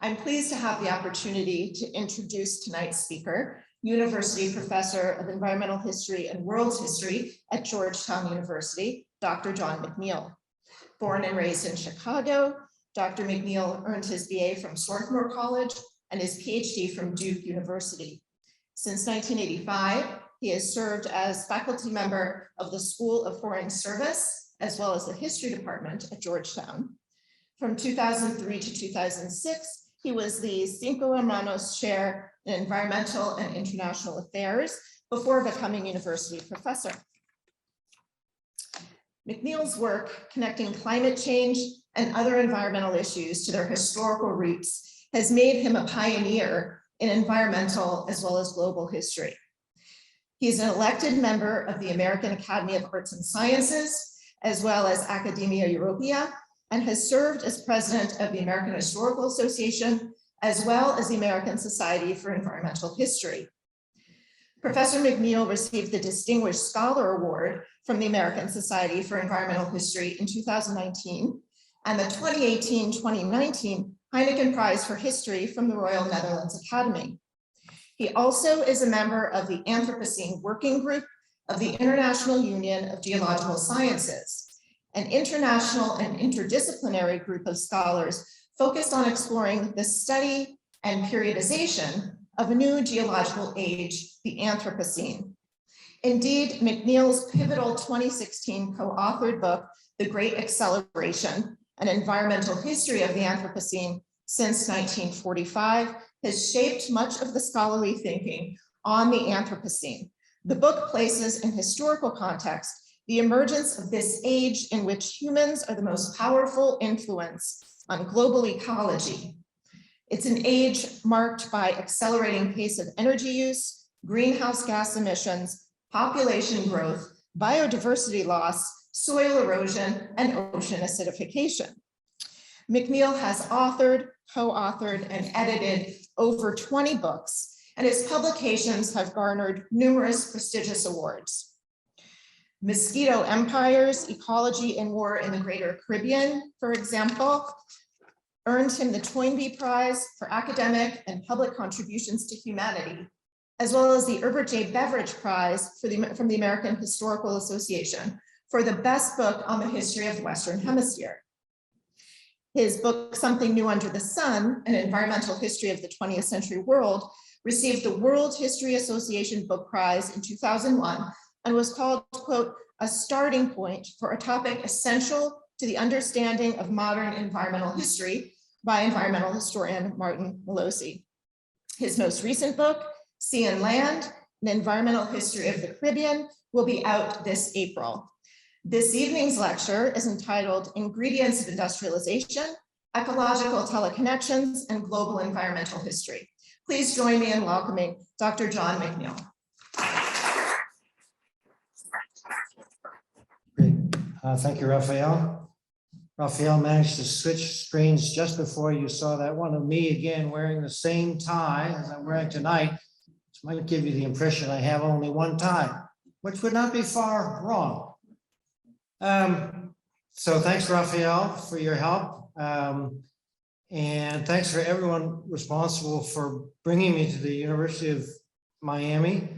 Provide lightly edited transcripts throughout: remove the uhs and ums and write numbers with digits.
I'm pleased to have the opportunity to introduce tonight's speaker, University Professor of Environmental History and World History at Georgetown University, Dr. John McNeill. Born and raised in Chicago, Dr. McNeill earned his BA from Swarthmore College and his PhD from Duke University. Since 1985, he has served as faculty member of the School of Foreign Service, as well as the History Department at Georgetown. From 2003 to 2006, he was the Cinco Hermanos Chair in Environmental and International Affairs before becoming university professor. McNeill's work connecting climate change and other environmental issues to their historical roots has made him a pioneer in environmental as well as global history. He is an elected member of the American Academy of Arts and Sciences, as well as Academia Europaea, and has served as president of the American Historical Association, as well as the American Society for Environmental History. Professor McNeill received the Distinguished Scholar Award from the American Society for Environmental History in 2019, and the 2018-2019 Heineken Prize for History from the Royal Netherlands Academy. He also is a member of the Anthropocene Working Group of the International Union of Geological Sciences, an international and interdisciplinary group of scholars focused on exploring the study and periodization of a new geological age, the Anthropocene. Indeed, McNeill's pivotal 2016 co-authored book, The Great Acceleration, An Environmental History of the Anthropocene since 1945, has shaped much of the scholarly thinking on the Anthropocene. The book places in historical context the emergence of this age in which humans are the most powerful influence on global ecology. It's an age marked by accelerating pace of energy use, greenhouse gas emissions, population growth, biodiversity loss, soil erosion, and ocean acidification. McNeill has authored, co-authored, and edited over 20 books, and his publications have garnered numerous prestigious awards. Mosquito Empires, Ecology and War in the Greater Caribbean, for example, earned him the Toynbee Prize for academic and public contributions to humanity, as well as the Herbert J. Beveridge Prize from the American Historical Association for the best book on the history of the Western Hemisphere. His book, Something New Under the Sun, An Environmental History of the 20th Century World, received the World History Association Book Prize in 2001 and was called, quote, a starting point for a topic essential to the understanding of modern environmental history by environmental historian Martin Melosi. His most recent book, Sea and Land, An Environmental History of the Caribbean, will be out this April. This evening's lecture is entitled Ingredients of Industrialization, Ecological Teleconnections, and Global Environmental History. Please join me in welcoming Dr. John McNeill. Great. Thank you, Raphael. Raphael managed to switch screens just before you saw that one of me again wearing the same tie as I'm wearing tonight, which might give you the impression I have only one tie, which would not be far wrong. So thanks, Raphael, for your help. And thanks for everyone responsible for bringing me to the University of Miami.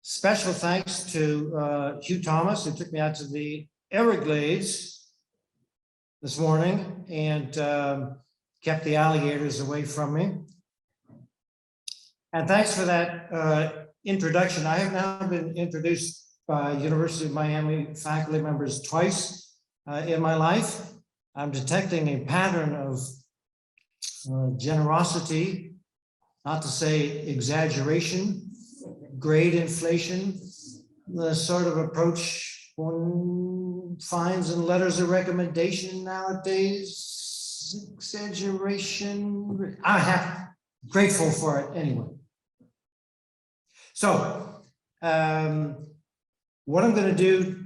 Special thanks to Hugh Thomas, who took me out to the Everglades this morning and kept the alligators away from me. And thanks for that introduction. I have now been introduced by University of Miami faculty members twice in my life. I'm detecting a pattern of generosity, not to say exaggeration, grade inflation, the sort of approach one finds in letters of recommendation nowadays. Exaggeration. I'm grateful for it anyway. So, what I'm going to do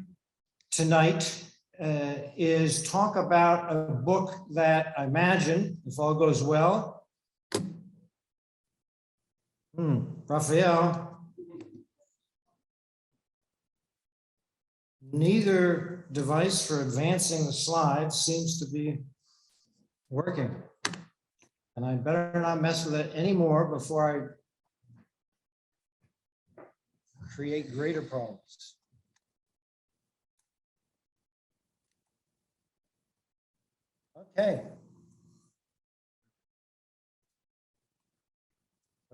tonight is talk about a book that I imagine, if all goes well, Raphael, neither device for advancing the slides seems to be working. And I better not mess with it anymore before I create greater problems. Okay.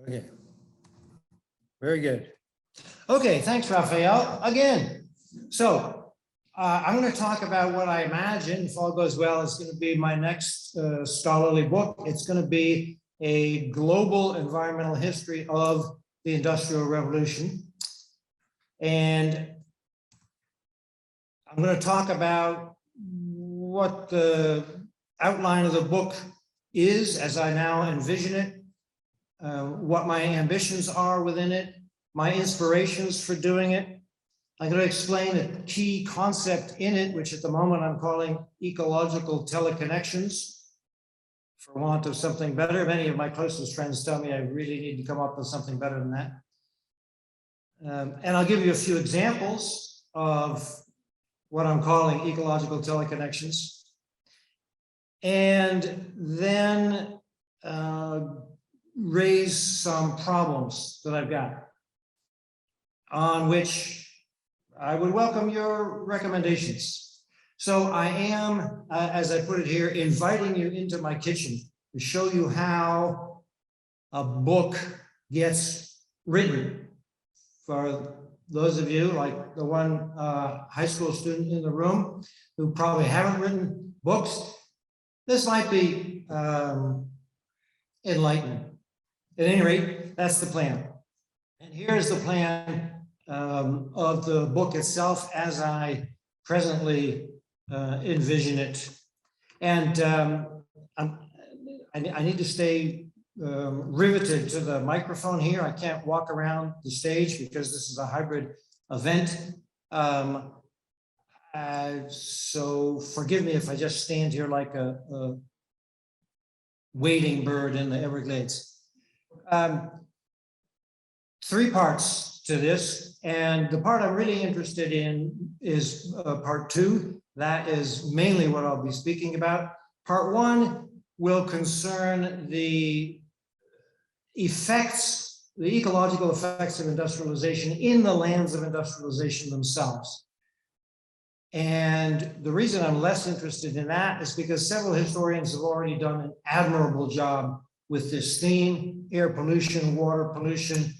Okay. Very good. Okay, thanks, Raphael. Again, so I'm going to talk about what I imagine, if all goes well, is going to be my next scholarly book. It's going to be a global environmental history of the Industrial Revolution. And I'm going to talk about what the outline of the book is as I now envision it, what my ambitions are within it, my inspirations for doing it. I'm going to explain a key concept in it, which at the moment I'm calling ecological teleconnections, for want of something better. Many of my closest friends tell me I really need to come up with something better than that. And I'll give you a few examples of what I'm calling ecological teleconnections. And then raise some problems that I've got, on which I would welcome your recommendations. So I am, as I put it here, inviting you into my kitchen to show you how a book gets written. For those of you, like the one high school student in the room who probably haven't written books, this might be enlightening. At any rate, that's the plan. And here's the plan of the book itself as I presently envision it. And I need to stay riveted to the microphone here. I can't walk around the stage because this is a hybrid event. So forgive me if I just stand here like a wading bird in the Everglades. 3 parts to this, and the part I'm really interested in is part 2. That is mainly what I'll be speaking about. Part 1 will concern the effects, the ecological effects of industrialization in the lands of industrialization themselves. And the reason I'm less interested in that is because several historians have already done an admirable job with this theme: air pollution, water pollution,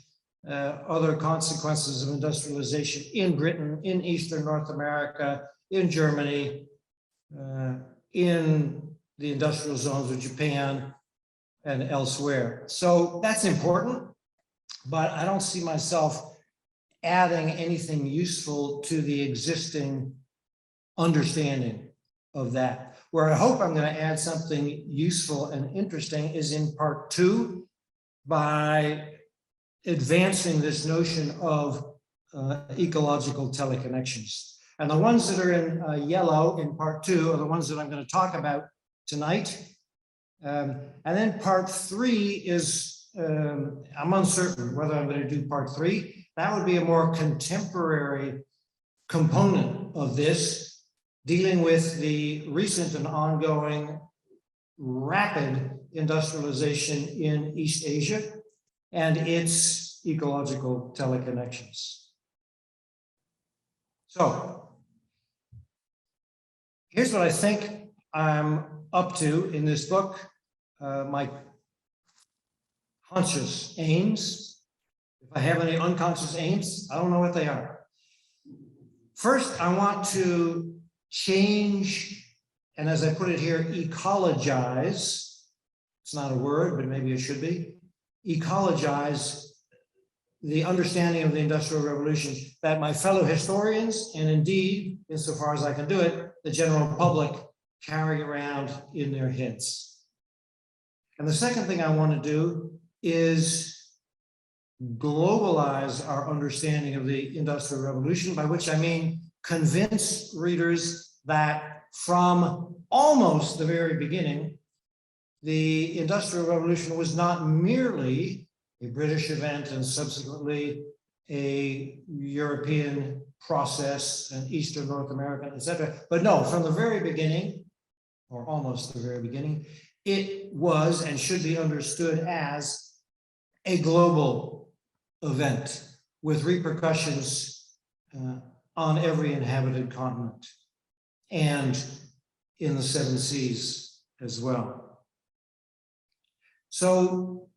other consequences of industrialization in Britain, in Eastern North America, in Germany, in the industrial zones of Japan and elsewhere. So that's important, but I don't see myself adding anything useful to the existing understanding of that. Where I hope I'm going to add something useful and interesting is in part 2, by advancing this notion of ecological teleconnections. And the ones that are in yellow in part 2 are the ones that I'm going to talk about tonight. And then part 3 is, I'm uncertain whether I'm going to do part 3. That would be a more contemporary component of this, dealing with the recent and ongoing rapid industrialization in East Asia and its ecological teleconnections. So here's what I think I'm up to in this book, my conscious aims. If I have any unconscious aims, I don't know what they are. First, I want to change, and as I put it here, ecologize. It's not a word, but maybe it should be. Ecologize the understanding of the Industrial Revolution that my fellow historians, and indeed, insofar as I can do it, the general public carry around in their heads. And the second thing I want to do is globalize our understanding of the Industrial Revolution, by which I mean convince readers that from almost the very beginning, the Industrial Revolution was not merely a British event and subsequently a European process and Eastern North American, etc. But no, from the very beginning, or almost the very beginning, it was and should be understood as a global event with repercussions on every inhabited continent and in the seven seas as well. So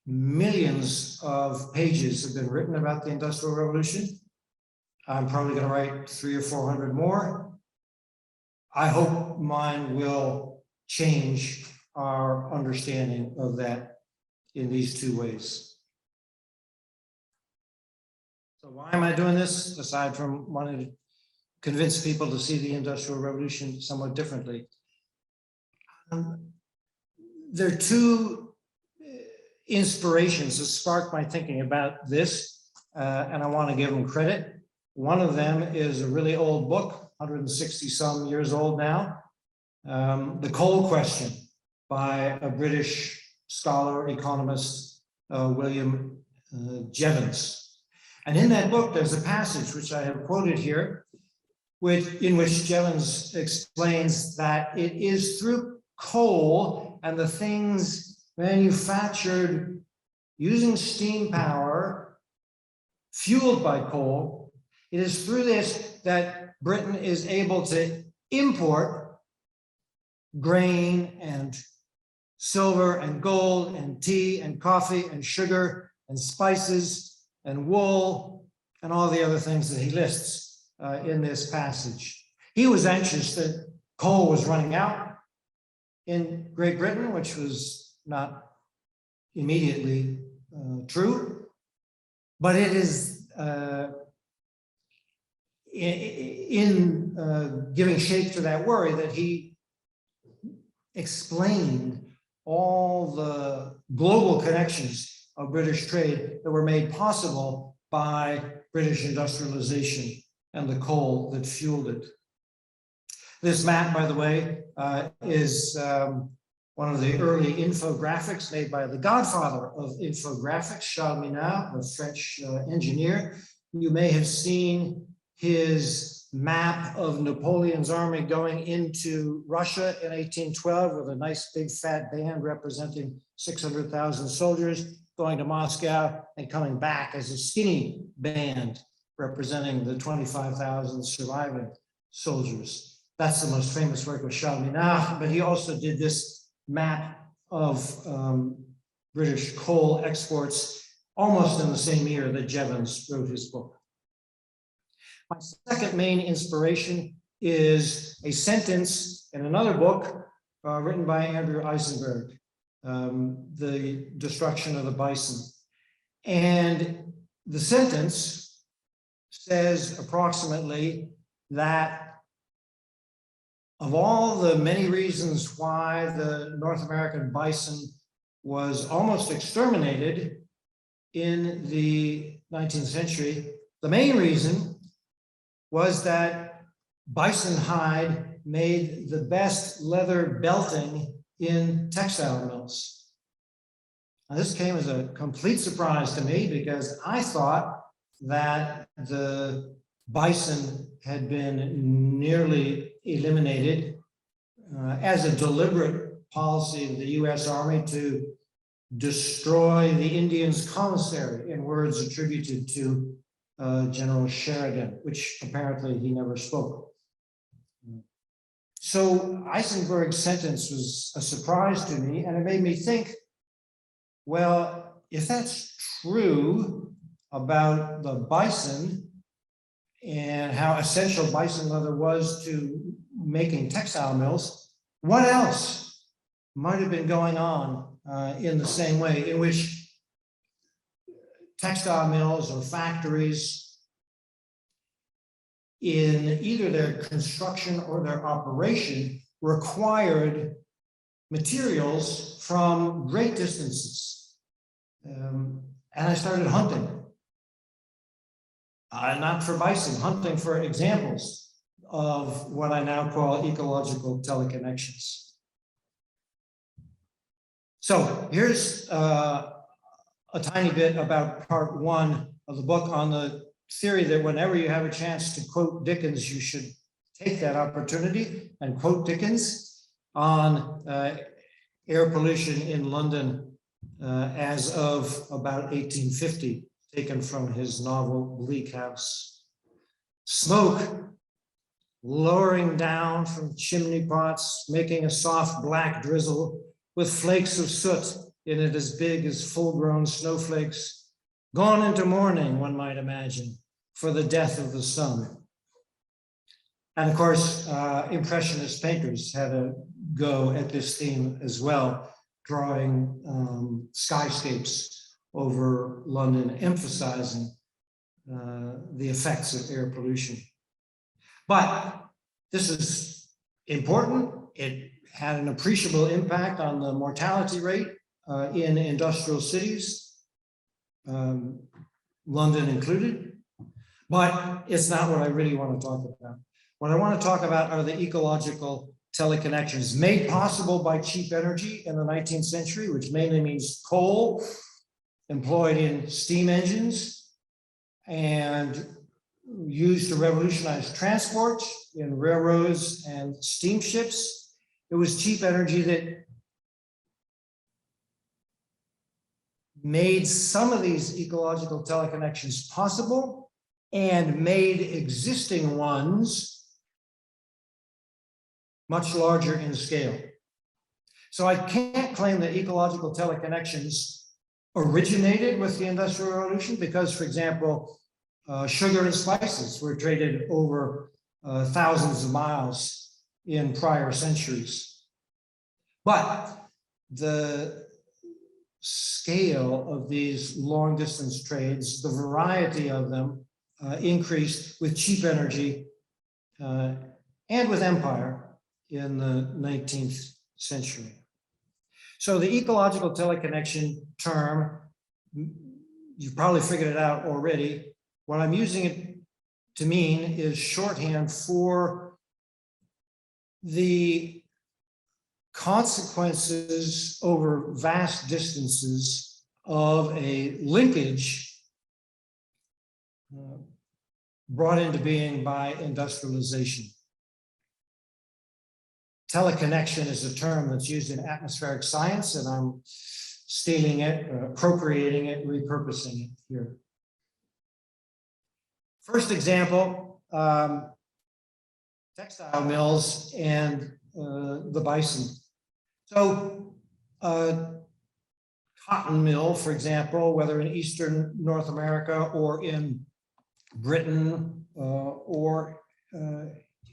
millions of pages have been written about the Industrial Revolution. I'm probably going to write 300 or 400 more. I hope mine will change our understanding of that in these two ways. So why am I doing this, aside from wanting to convince people to see the Industrial Revolution somewhat differently? There are two inspirations that sparked my thinking about this, and I want to give them credit. One of them is a really old book, 160 some years old now, The Coal Question by a British scholar, economist, William Jevons. And in that book, there's a passage which I have quoted here, in which Jevons explains that it is through coal and the things manufactured using steam power, fueled by coal, it is through this that Britain is able to import grain and silver and gold and tea and coffee and sugar and spices and wool and all the other things that he lists in this passage. He was anxious that coal was running out in Great Britain, which was not immediately true, but it is in giving shape to that worry that he explained all the global connections of British trade that were made possible by British industrialization and the coal that fueled it. This map, by the way, is one of the early infographics made by the godfather of infographics, Charles McNeill, a French engineer. You may have seen his map of Napoleon's army going into Russia in 1812 with a nice big fat band representing 600,000 soldiers going to Moscow and coming back as a skinny band representing the 25,000 surviving soldiers. That's the most famous work of Charles McNeill, but he also did this map of British coal exports almost in the same year that Jevons wrote his book. My second main inspiration is a sentence in another book written by Andrew Eisenberg, The Destruction of the Bison. And the sentence says approximately that of all the many reasons why the North American bison was almost exterminated in the 19th century, the main reason was that bison hide made the best leather belting in textile mills. Now, this came as a complete surprise to me because I thought that the bison had been nearly eliminated as a deliberate policy of the US Army to destroy the Indians' commissary, in words attributed to General Sheridan, which apparently he never spoke. So Eisenberg's sentence was a surprise to me, and it made me think, well, if that's true about the bison and how essential bison leather was to making textile mills, what else might have been going on in the same way, in which textile mills or factories, in either their construction or their operation, required materials from great distances. And I started hunting, not for bison, hunting for examples of what I now call ecological teleconnections. So here's a tiny bit about part one of the book on the theory that whenever you have a chance to quote Dickens, you should take that opportunity and quote Dickens on air pollution in London as of about 1850, taken from his novel Bleak House. Smoke lowering down from chimney pots, making a soft black drizzle with flakes of soot in it as big as full-grown snowflakes, gone into mourning, one might imagine, for the death of the sun. And of course, Impressionist painters had a go at this theme as well, drawing skyscapes over London, emphasizing the effects of air pollution. But this is important. It had an appreciable impact on the mortality rate in industrial cities, London included. But it's not what I really want to talk about. What I want to talk about are the ecological teleconnections made possible by cheap energy in the 19th century, which mainly means coal employed in steam engines and used to revolutionize transport in railroads and steamships. It was cheap energy that made some of these ecological teleconnections possible and made existing ones much larger in scale. So I can't claim that ecological teleconnections originated with the Industrial Revolution because, for example, sugar and spices were traded over thousands of miles in prior centuries. But the scale of these long distance trades, the variety of them increased with cheap energy and with empire in the 19th century. So the ecological teleconnection term, you've probably figured it out already. What I'm using it to mean is shorthand for the consequences over vast distances of a linkage brought into being by industrialization. Teleconnection is a term that's used in atmospheric science, and I'm stealing it, appropriating it, repurposing it here. First example, textile mills and the bison. So cotton mill, for example, whether in Eastern North America or in Britain or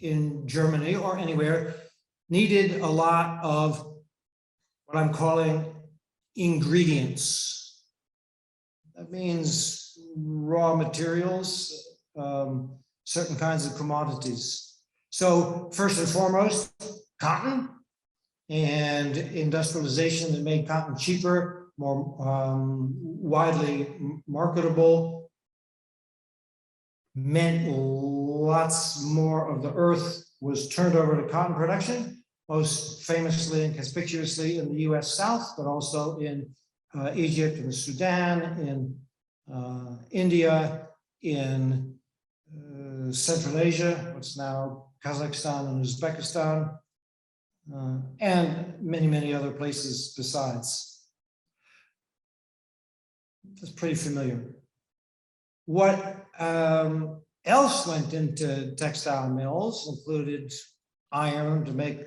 in Germany or anywhere, needed a lot of what I'm calling ingredients. That means raw materials, certain kinds of commodities. So first and foremost, cotton and industrialization that made cotton cheaper, more widely marketable, meant lots more of the earth was turned over to cotton production, most famously and conspicuously in the US South, but also in Egypt and Sudan, in India, in Central Asia, what's now Kazakhstan and Uzbekistan, and many, many other places besides. That's pretty familiar. What else went into textile mills included iron to make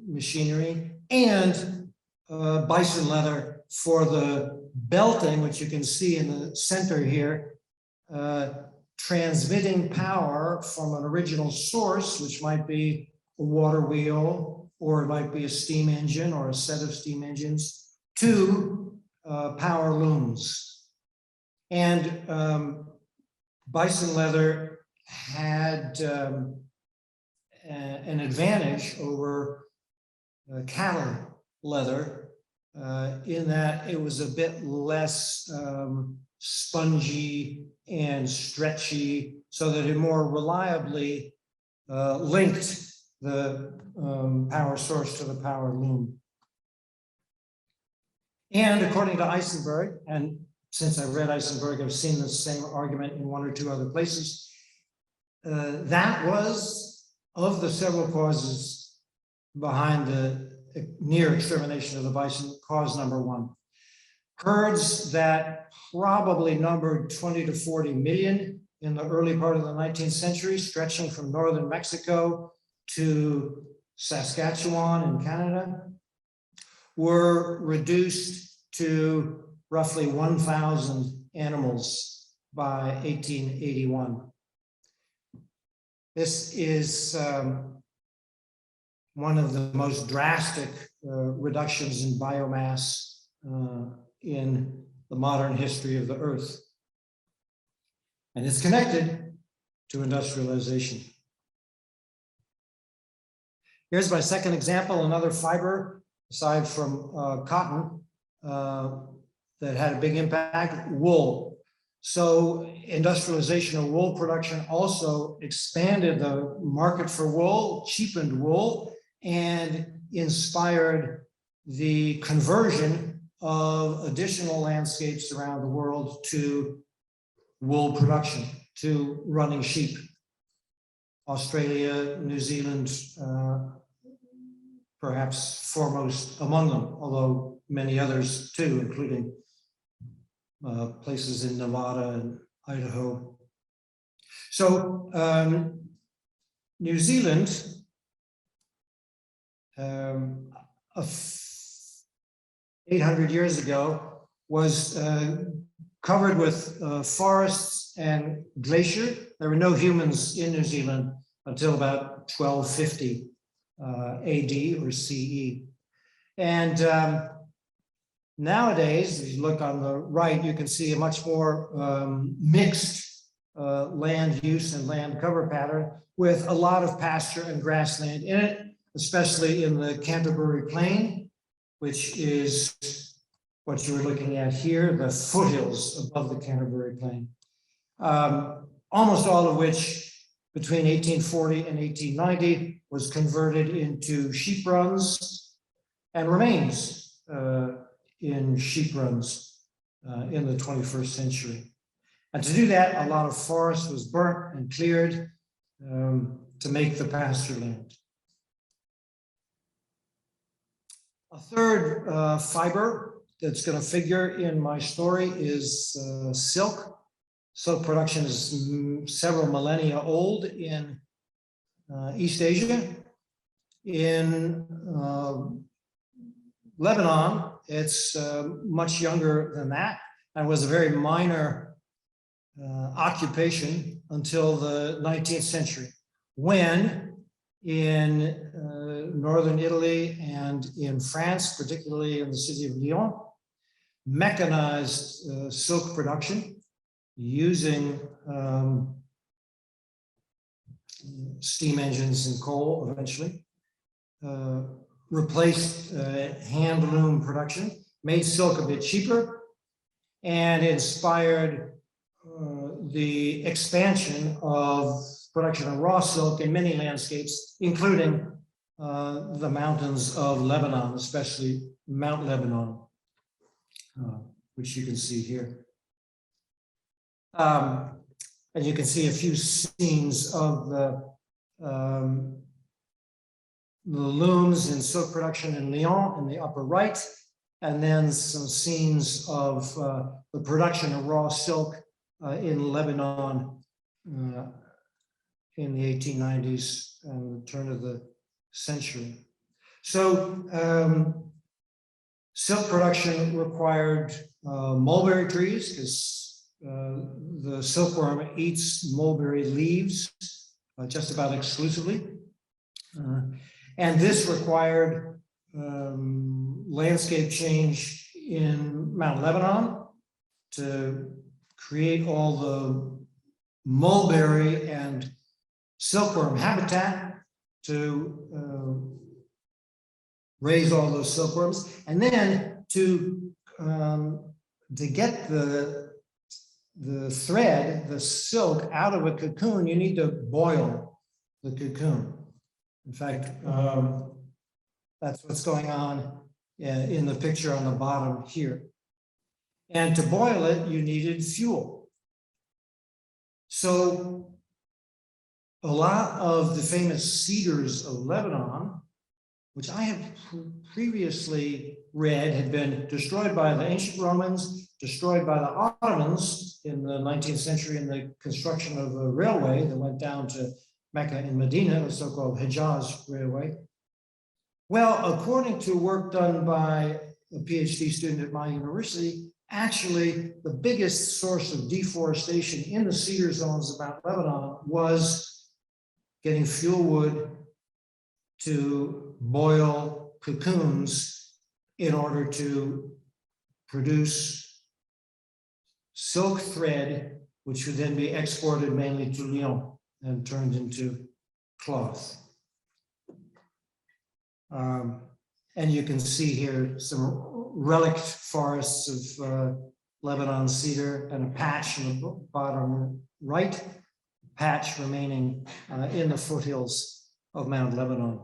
machinery and bison leather for the belting, which you can see in the center here, transmitting power from an original source, which might be a water wheel, or it might be a steam engine or a set of steam engines, to power looms. And bison leather had an advantage over cattle leather in that it was a bit less spongy and stretchy, so that it more reliably linked the power source to the power loom. And according to Eisenberg, and since I read Eisenberg, I've seen the same argument in one or two other places, that was of the several causes behind the near extermination of the bison, cause number one. Herds that probably numbered 20 to 40 million in the early part of the 19th century, stretching from northern Mexico to Saskatchewan in Canada, were reduced to roughly 1,000 animals by 1881. This is one of the most drastic reductions in biomass in the modern history of the earth. And it's connected to industrialization. Here's my second example, another fiber, aside from cotton, that had a big impact, wool. So industrialization of wool production also expanded the market for wool, cheapened wool, and inspired the conversion of additional landscapes around the world to wool production, to running sheep. Australia, New Zealand, perhaps foremost among them, although many others too, including places in Nevada and Idaho. So New Zealand, 800 years ago, was covered with forests and glacier. There were no humans in New Zealand until about 1250 AD or CE. And nowadays, if you look on the right, you can see a much more mixed land use and land cover pattern with a lot of pasture and grassland in it, especially in the Canterbury Plain, which is what you're looking at here, the foothills above the Canterbury Plain. Almost all of which between 1840 and 1890 was converted into sheep runs and remains in sheep runs in the 21st century. And to do that, a lot of forest was burnt and cleared to make the pasture land. A third fiber that's going to figure in my story is silk. Silk production is several millennia old in East Asia. In Lebanon, it's much younger than that and was a very minor occupation until the 19th century, when in northern Italy and in France, particularly in the city of Lyon, mechanized silk production using steam engines and coal eventually, replaced hand loom production, made silk a bit cheaper, and inspired the expansion of production of raw silk in many landscapes, including the mountains of Lebanon, especially Mount Lebanon, which you can see here. And you can see a few scenes of the looms in silk production in Lyon in the upper right, and then some scenes of the production of raw silk in Lebanon in the 1890s and the turn of the century. So silk production required mulberry trees, because the silkworm eats mulberry leaves just about exclusively. And this required landscape change in Mount Lebanon to create all the mulberry and silkworm habitat to raise all those silkworms, and then to get the thread, the silk, out of a cocoon, you need to boil the cocoon. In fact, that's what's going on in the picture on the bottom here. And to boil it, you needed fuel. So a lot of the famous cedars of Lebanon, which I have previously read had been destroyed by the ancient Romans, destroyed by the Ottomans in the 19th century in the construction of a railway that went down to Mecca and Medina, the so-called Hejaz Railway. Well, according to work done by a PhD student at my university, actually the biggest source of deforestation in the cedar zones about Lebanon was getting fuel wood to boil cocoons in order to produce silk thread, which would then be exported mainly to Lyon and turned into cloth. And you can see here some relict forests of Lebanon cedar and a patch in the bottom right, patch remaining in the foothills of Mount Lebanon.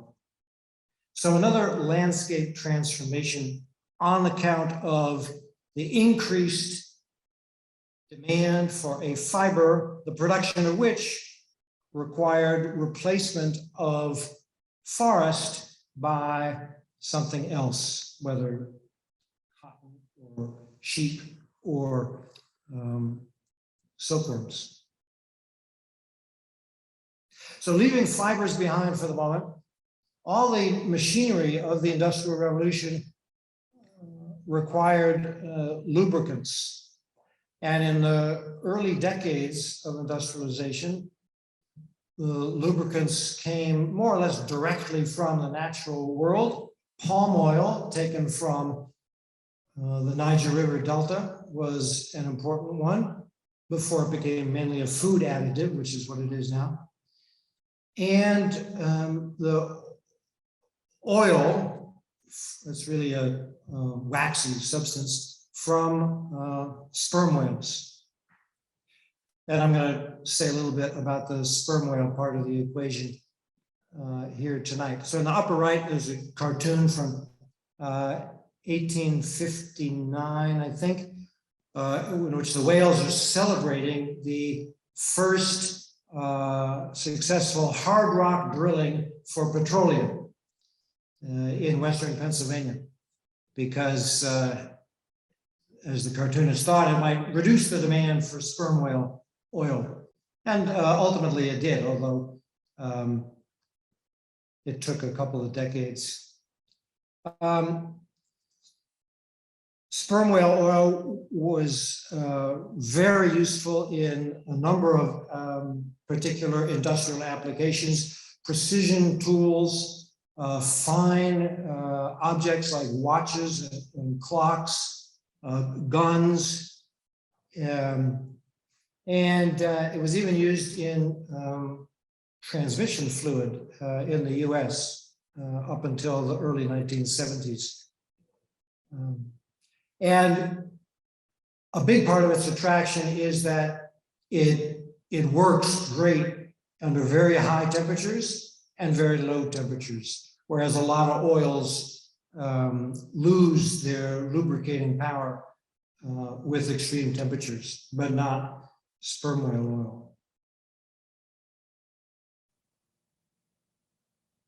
So another landscape transformation on account of the increased demand for a fiber, the production of which required replacement of forest by something else, whether cotton or sheep or silkworms. So leaving fibers behind for the moment, all the machinery of the Industrial Revolution required lubricants. And in the early decades of industrialization, lubricants came more or less directly from the natural world. Palm oil taken from the Niger River Delta was an important one before it became mainly a food additive, which is what it is now. And the oil, that's really a waxy substance from sperm whales. And I'm going to say a little bit about the sperm whale part of the equation here tonight. So in the upper right, there's a cartoon from 1859, I think, in which the whales are celebrating the first successful hard rock drilling for petroleum in Western Pennsylvania, because as the cartoonist thought, it might reduce the demand for sperm whale oil. And ultimately it did, although it took a couple of decades. Sperm whale oil was very useful in a number of particular industrial applications, precision tools, fine objects like watches and clocks, guns, and it was even used in transmission fluid in the US up until the early 1970s. And a big part of its attraction is that it works great under very high temperatures and very low temperatures, whereas a lot of oils lose their lubricating power with extreme temperatures, but not sperm whale oil.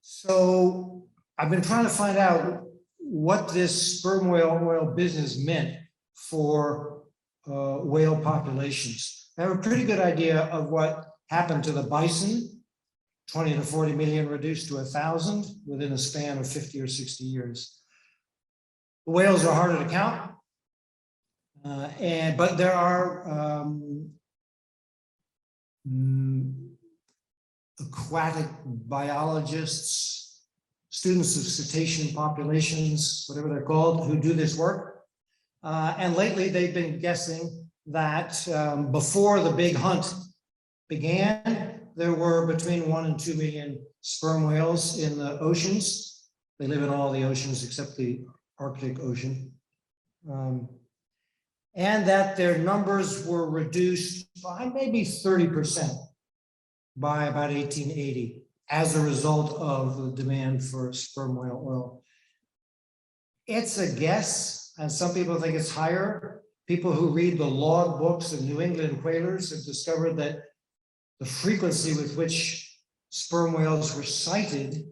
So I've been trying to find out what this sperm whale oil business meant for whale populations. I have a pretty good idea of what happened to the bison, 20 to 40 million reduced to 1,000 within a span of 50 or 60 years. The whales are harder to count, but there are aquatic biologists, students of cetacean populations, whatever they're called, who do this work. And lately they've been guessing that before the big hunt began, there were between 1 and 2 million sperm whales in the oceans. They live in all the oceans except the Arctic Ocean. And that their numbers were reduced by maybe 30% by about 1880 as a result of the demand for sperm whale oil. It's a guess, and some people think it's higher. People who read the log books of New England whalers have discovered that the frequency with which sperm whales were sighted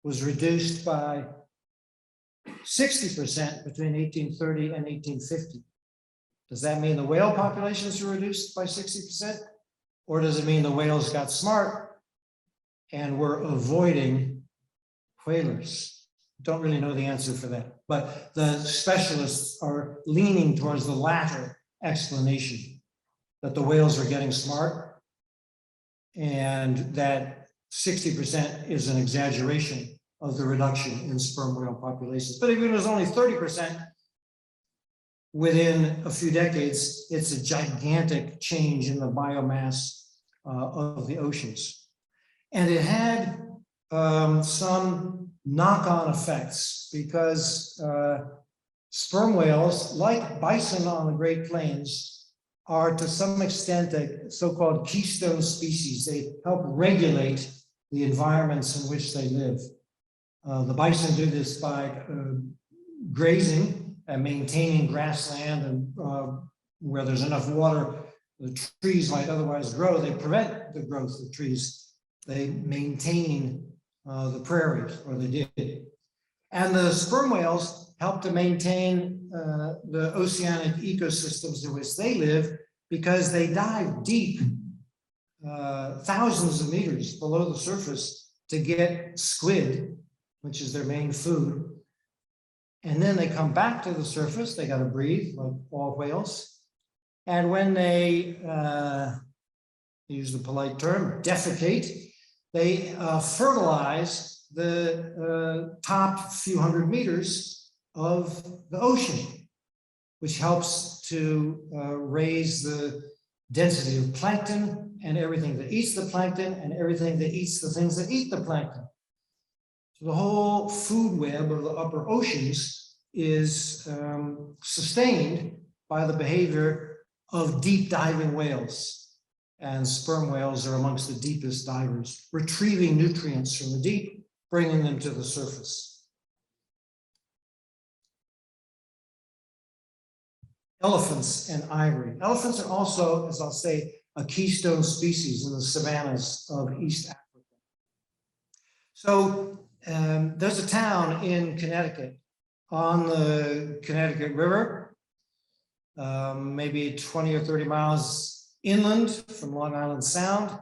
was reduced by 60% between 1830 and 1850. Does that mean the whale populations were reduced by 60%? Or does it mean the whales got smart and were avoiding whalers? Don't really know the answer for that, but the specialists are leaning towards the latter explanation, that the whales are getting smart and that 60% is an exaggeration of the reduction in sperm whale populations. But even if it was only 30%, within a few decades, it's a gigantic change in the biomass of the oceans. And it had some knock-on effects because sperm whales, like bison on the Great Plains, are to some extent a so-called keystone species. They help regulate the environments in which they live. The bison do this by grazing and maintaining grassland, and where there's enough water, the trees might otherwise grow. They prevent the growth of trees. They maintain the prairies, or they did. And the sperm whales help to maintain the oceanic ecosystems in which they live, because they dive deep, thousands of meters below the surface to get squid, which is their main food. And then they come back to the surface. They got to breathe like all whales. And when they, use the polite term, defecate, they fertilize the top few hundred meters of the ocean, which helps to raise the density of plankton and everything that eats the plankton and everything that eats the things that eat the plankton. So the whole food web of the upper oceans is sustained by the behavior of deep diving whales. And sperm whales are amongst the deepest divers, retrieving nutrients from the deep, bringing them to the surface. Elephants and ivory. Elephants are also, as I'll say, a keystone species in the savannas of East Africa. So there's a town in Connecticut on the Connecticut River, maybe 20 or 30 miles inland from Long Island Sound,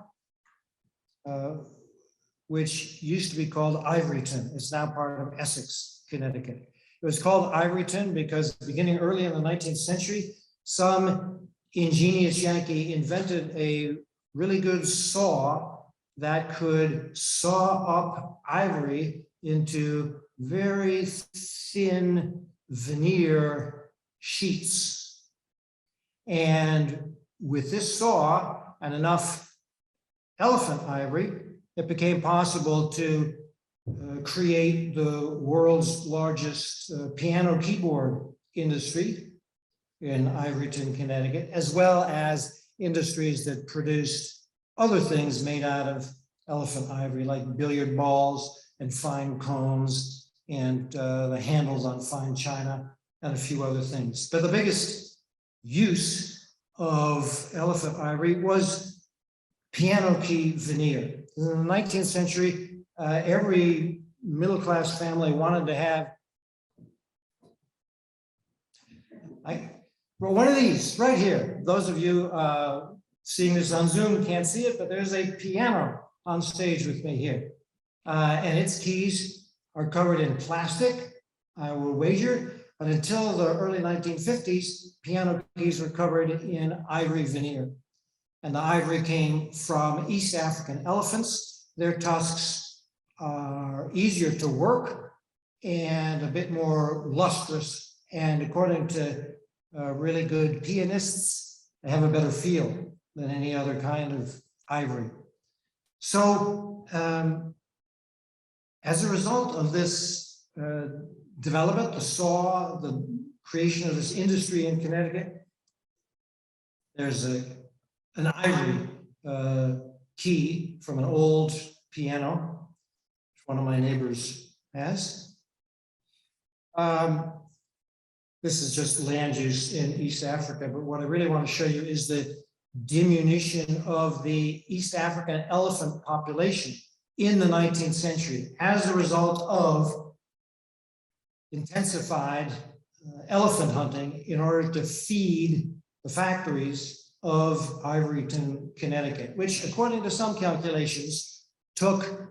which used to be called Ivoryton. It's now part of Essex, Connecticut. It was called Ivoryton because beginning early in the 19th century, some ingenious Yankee invented a really good saw that could saw up ivory into very thin veneer sheets. And with this saw and enough elephant ivory, it became possible to create the world's largest piano keyboard industry in Ivoryton, Connecticut, as well as industries that produced other things made out of elephant ivory, like billiard balls and fine cones and the handles on fine china and a few other things. But the biggest use of elephant ivory was piano key veneer. In the 19th century, every middle-class family wanted to have one of these right here. Those of you seeing this on Zoom can't see it, but there's a piano on stage with me here. And its keys are covered in plastic, I will wager, but until the early 1950s, piano keys were covered in ivory veneer. And the ivory came from East African elephants. Their tusks are easier to work and a bit more lustrous. And according to really good pianists, they have a better feel than any other kind of ivory. So as a result of this development, the saw, the creation of this industry in Connecticut, there's an ivory key from an old piano, which one of my neighbors has. This is just land use in East Africa, but what I really want to show you is the diminution of the East African elephant population in the 19th century as a result of intensified elephant hunting in order to feed the factories of Ivoryton, Connecticut, which, according to some calculations, took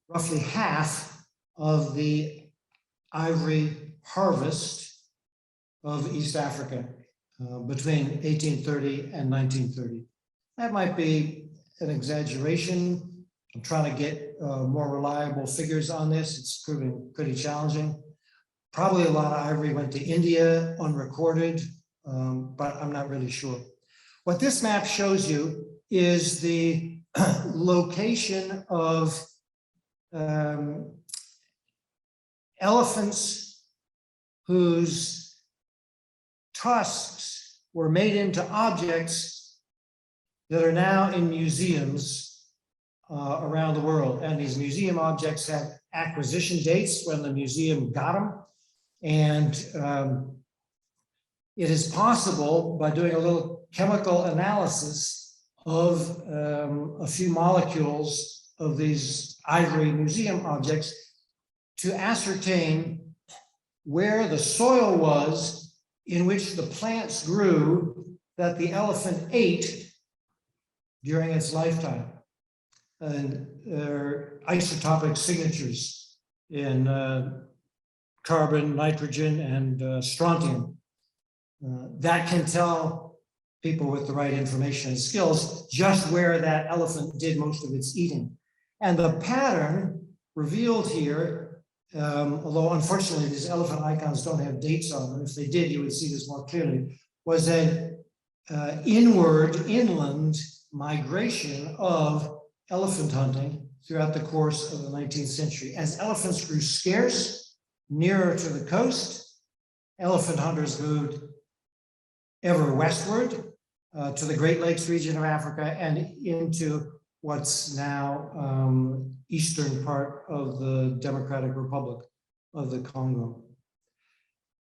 roughly half of the ivory harvest of East Africa between 1830 and 1930. That might be an exaggeration. I'm trying to get more reliable figures on this. It's proving pretty challenging. Probably a lot of ivory went to India unrecorded, but I'm not really sure. What this map shows you is the location of elephants whose tusks were made into objects that are now in museums around the world. And these museum objects have acquisition dates when the museum got them. And it is possible, by doing a little chemical analysis of a few molecules of these ivory museum objects, to ascertain where the soil was in which the plants grew that the elephant ate during its lifetime. And isotopic signatures in carbon, nitrogen, and strontium. That can tell people with the right information and skills just where that elephant did most of its eating. And the pattern revealed here, although unfortunately these elephant icons don't have dates on them, if they did, you would see this more clearly, was an inland migration of elephant hunting throughout the course of the 19th century. As elephants grew scarce nearer to the coast, elephant hunters moved ever westward to the Great Lakes region of Africa and into what's now eastern part of the Democratic Republic of the Congo.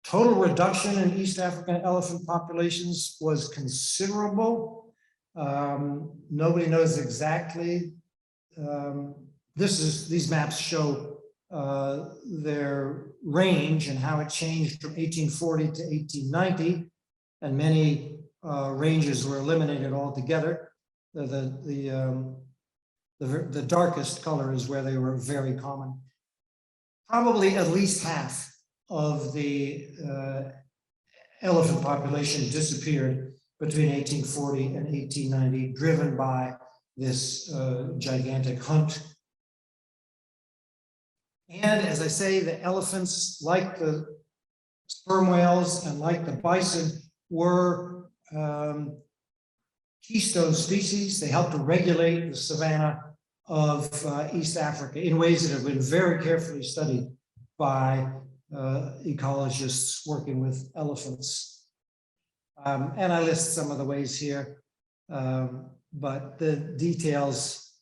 Total reduction in East African elephant populations was considerable. Nobody knows exactly. These maps show their range and how it changed from 1840 to 1890, and many ranges were eliminated altogether. The darkest color is where they were very common. Probably at least half of the elephant population disappeared between 1840 and 1890, driven by this gigantic hunt. And as I say, the elephants, like the sperm whales and like the bison, were keystone species. They helped to regulate the savanna of East Africa in ways that have been very carefully studied by ecologists working with elephants. And I list some of the ways here, but the details,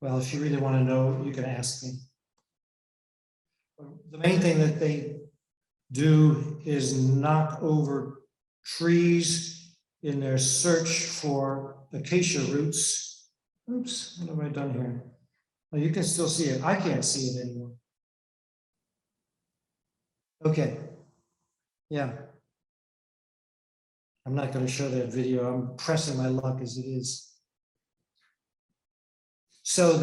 well, if you really want to know, you can ask me. The main thing that they do is knock over trees in their search for acacia roots. Oops, what have I done here? Well, you can still see it. I can't see it anymore. Okay. Yeah. I'm not going to show that video. I'm pressing my luck as it is. So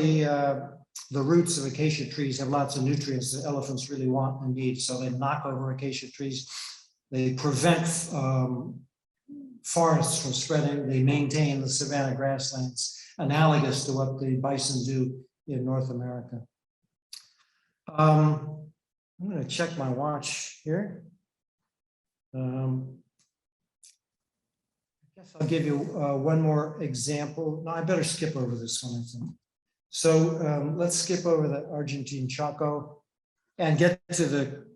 the roots of acacia trees have lots of nutrients that elephants really want and need. So they knock over acacia trees. They prevent forests from spreading. They maintain the savanna grasslands, analogous to what the bison do in North America. I'm going to check my watch here. I guess I'll give you one more example. No, I better skip over this one, I think. So let's skip over the Argentine Chaco and get to the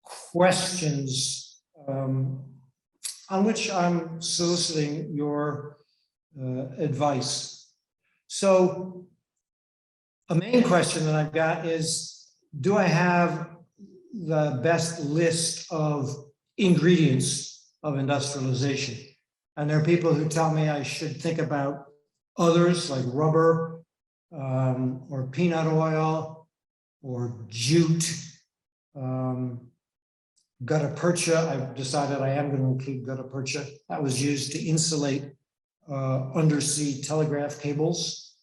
questions on which I'm soliciting your advice. So a main question that I've got is, do I have the best list of ingredients of industrialization? And there are people who tell me I should think about others like rubber, or peanut oil, or jute, gutta percha. I've decided I am going to include gutta percha. That was used to insulate undersea telegraph cables.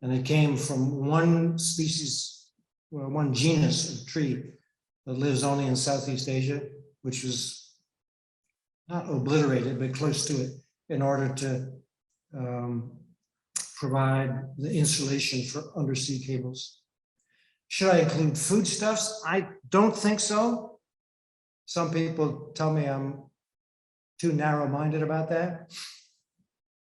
And it came from one species, well, one genus of tree that lives only in Southeast Asia, which was not obliterated, but close to it, in order to provide the insulation for undersea cables. Should I include foodstuffs? I don't think so. Some people tell me I'm too narrow-minded about that.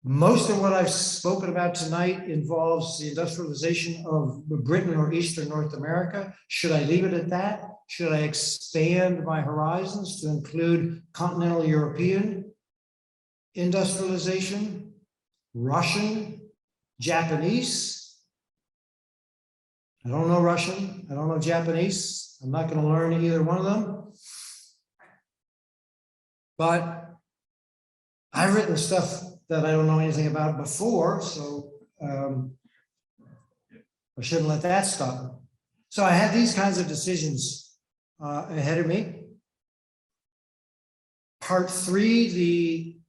Most of what I've spoken about tonight involves the industrialization of Britain or Eastern North America. Should I leave it at that? Should I expand my horizons to include continental European industrialization, Russian, Japanese? I don't know Russian. I don't know Japanese. I'm not going to learn either one of them. But I've written stuff that I don't know anything about before, so I shouldn't let that stop me. So I had these kinds of decisions ahead of me. Part 3, the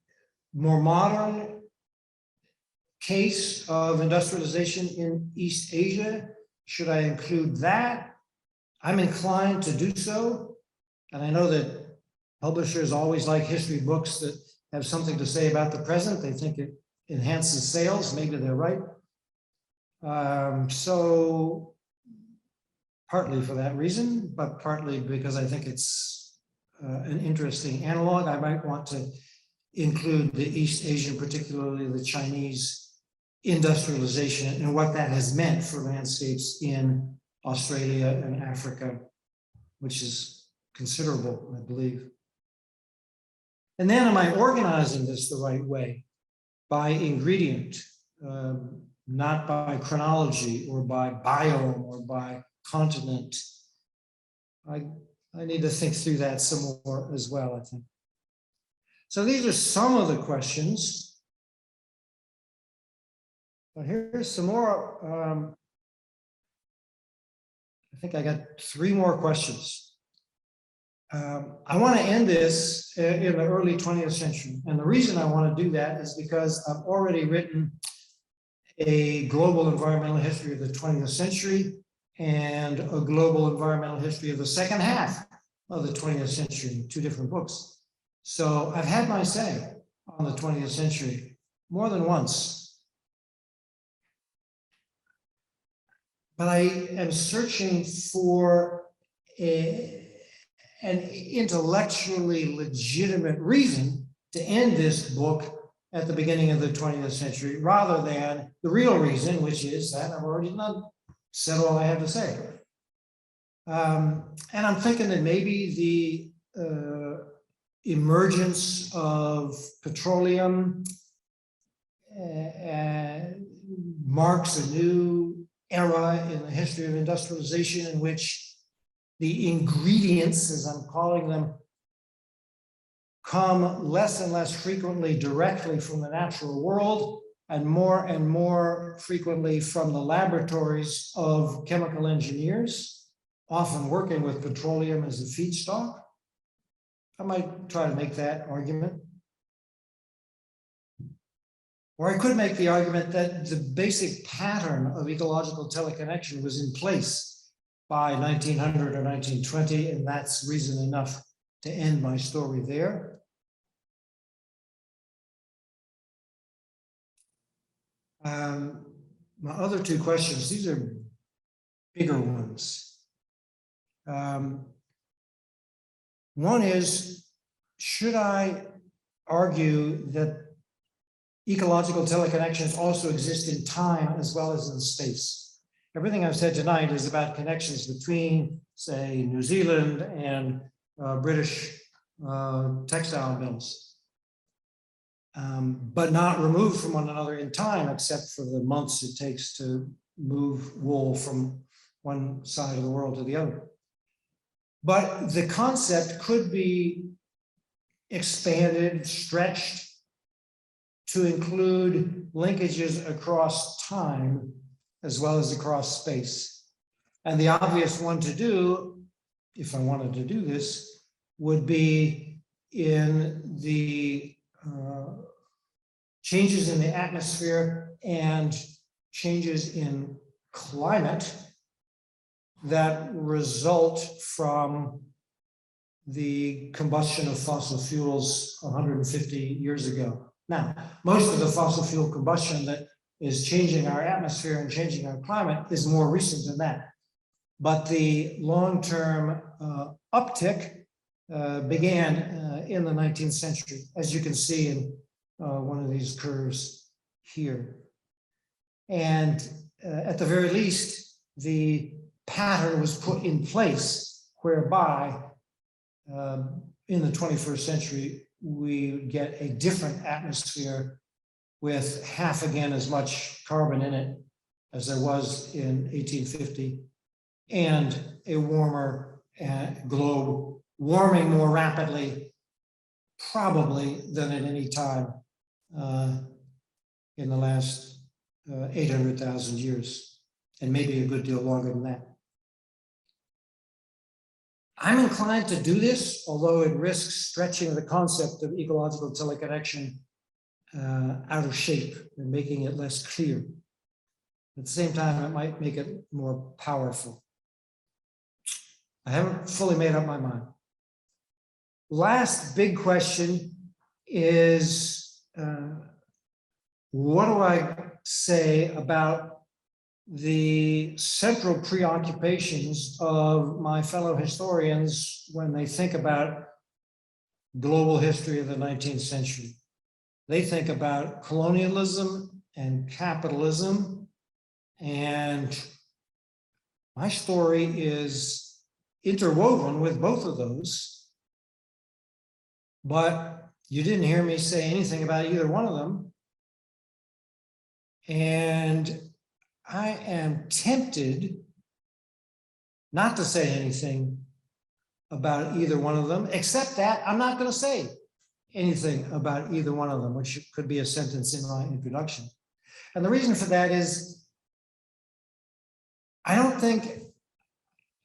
more modern case of industrialization in East Asia. Should I include that? I'm inclined to do so. And I know that publishers always like history books that have something to say about the present. They think it enhances sales. Maybe they're right. So partly for that reason, but partly because I think it's an interesting analog. I might want to include the East Asian, particularly the Chinese industrialization and what that has meant for landscapes in Australia and Africa, which is considerable, I believe. And then am I organizing this the right way? By ingredient, not by chronology or by biome or by continent. I need to think through that some more as well, I think. So these are some of the questions. But here's some more. I think I got 3 more questions. I want to end this in the early 20th century. And the reason I want to do that is because I've already written a global environmental history of the 20th century and a global environmental history of the second half of the 20th century, 2 different books. So I've had my say on the 20th century more than once. But I am searching for an intellectually legitimate reason to end this book at the beginning of the 20th century, rather than the real reason, which is that I've already said all I have to say. And I'm thinking that maybe the emergence of petroleum marks a new era in the history of industrialization in which the ingredients, as I'm calling them, come less and less frequently directly from the natural world and more frequently from the laboratories of chemical engineers, often working with petroleum as a feedstock. I might try to make that argument. Or I could make the argument that the basic pattern of ecological teleconnection was in place by 1900 or 1920, and that's reason enough to end my story there. My other 2 questions, these are bigger ones. One is, should I argue that ecological teleconnections also exist in time as well as in space? Everything I've said tonight is about connections between, say, New Zealand and British textile mills, but not removed from one another in time, except for the months it takes to move wool from one side of the world to the other. But the concept could be expanded, stretched to include linkages across time as well as across space. And the obvious one to do, if I wanted to do this, would be in the changes in the atmosphere and changes in climate that result from the combustion of fossil fuels 150 years ago. Now, most of the fossil fuel combustion that is changing our atmosphere and changing our climate is more recent than that. But the long-term uptick began in the 19th century, as you can see in one of these curves here. And at the very least, the pattern was put in place whereby in the 21st century, we would get a different atmosphere with half again as much carbon in it as there was in 1850, and a warmer globe, warming more rapidly, probably than at any time in the last 800,000 years, and maybe a good deal longer than that. I'm inclined to do this, although it risks stretching the concept of ecological teleconnection out of shape and making it less clear. At the same time, it might make it more powerful. I haven't fully made up my mind. Last big question is, what do I say about the central preoccupations of my fellow historians when they think about global history of the 19th century? They think about colonialism and capitalism, and my story is interwoven with both of those, but you didn't hear me say anything about either one of them. And I am tempted not to say anything about either one of them, except that I'm not going to say anything about either one of them, which could be a sentence in my introduction. And the reason for that is I don't think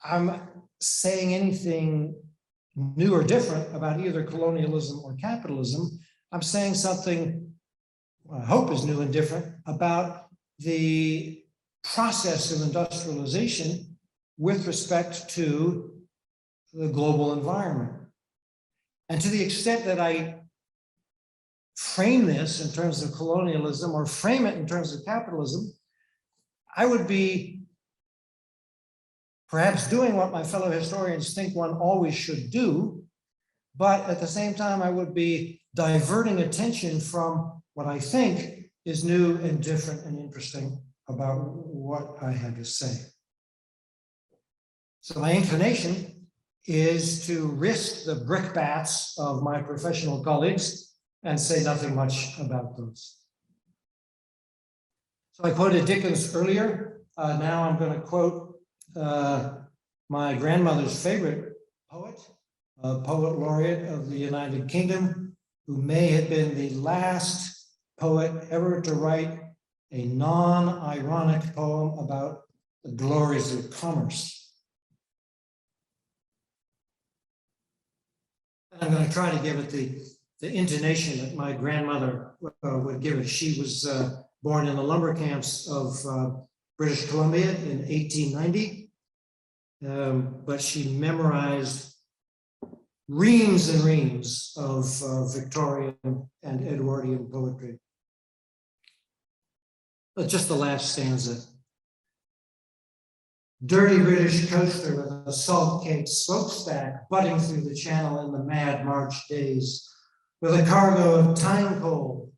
I'm saying anything new or different about either colonialism or capitalism. I'm saying something I hope is new and different about the process of industrialization with respect to the global environment. And to the extent that I frame this in terms of colonialism or frame it in terms of capitalism, I would be perhaps doing what my fellow historians think one always should do, but at the same time, I would be diverting attention from what I think is new and different and interesting about what I had to say. So my inclination is to risk the brickbats of my professional colleagues and say nothing much about those. So I quoted Dickens earlier. Now I'm going to quote my grandmother's favorite poet, a poet laureate of the United Kingdom, who may have been the last poet ever to write a non-ironic poem about the glories of commerce. And I'm going to try to give it the intonation that my grandmother would give it. She was born in the lumber camps of British Columbia in 1890, but she memorized reams and reams of Victorian and Edwardian poetry. But just the last stanza. Dirty British coaster with a salt-caked smokestack butting through the channel in the mad March days, with a cargo of time coal,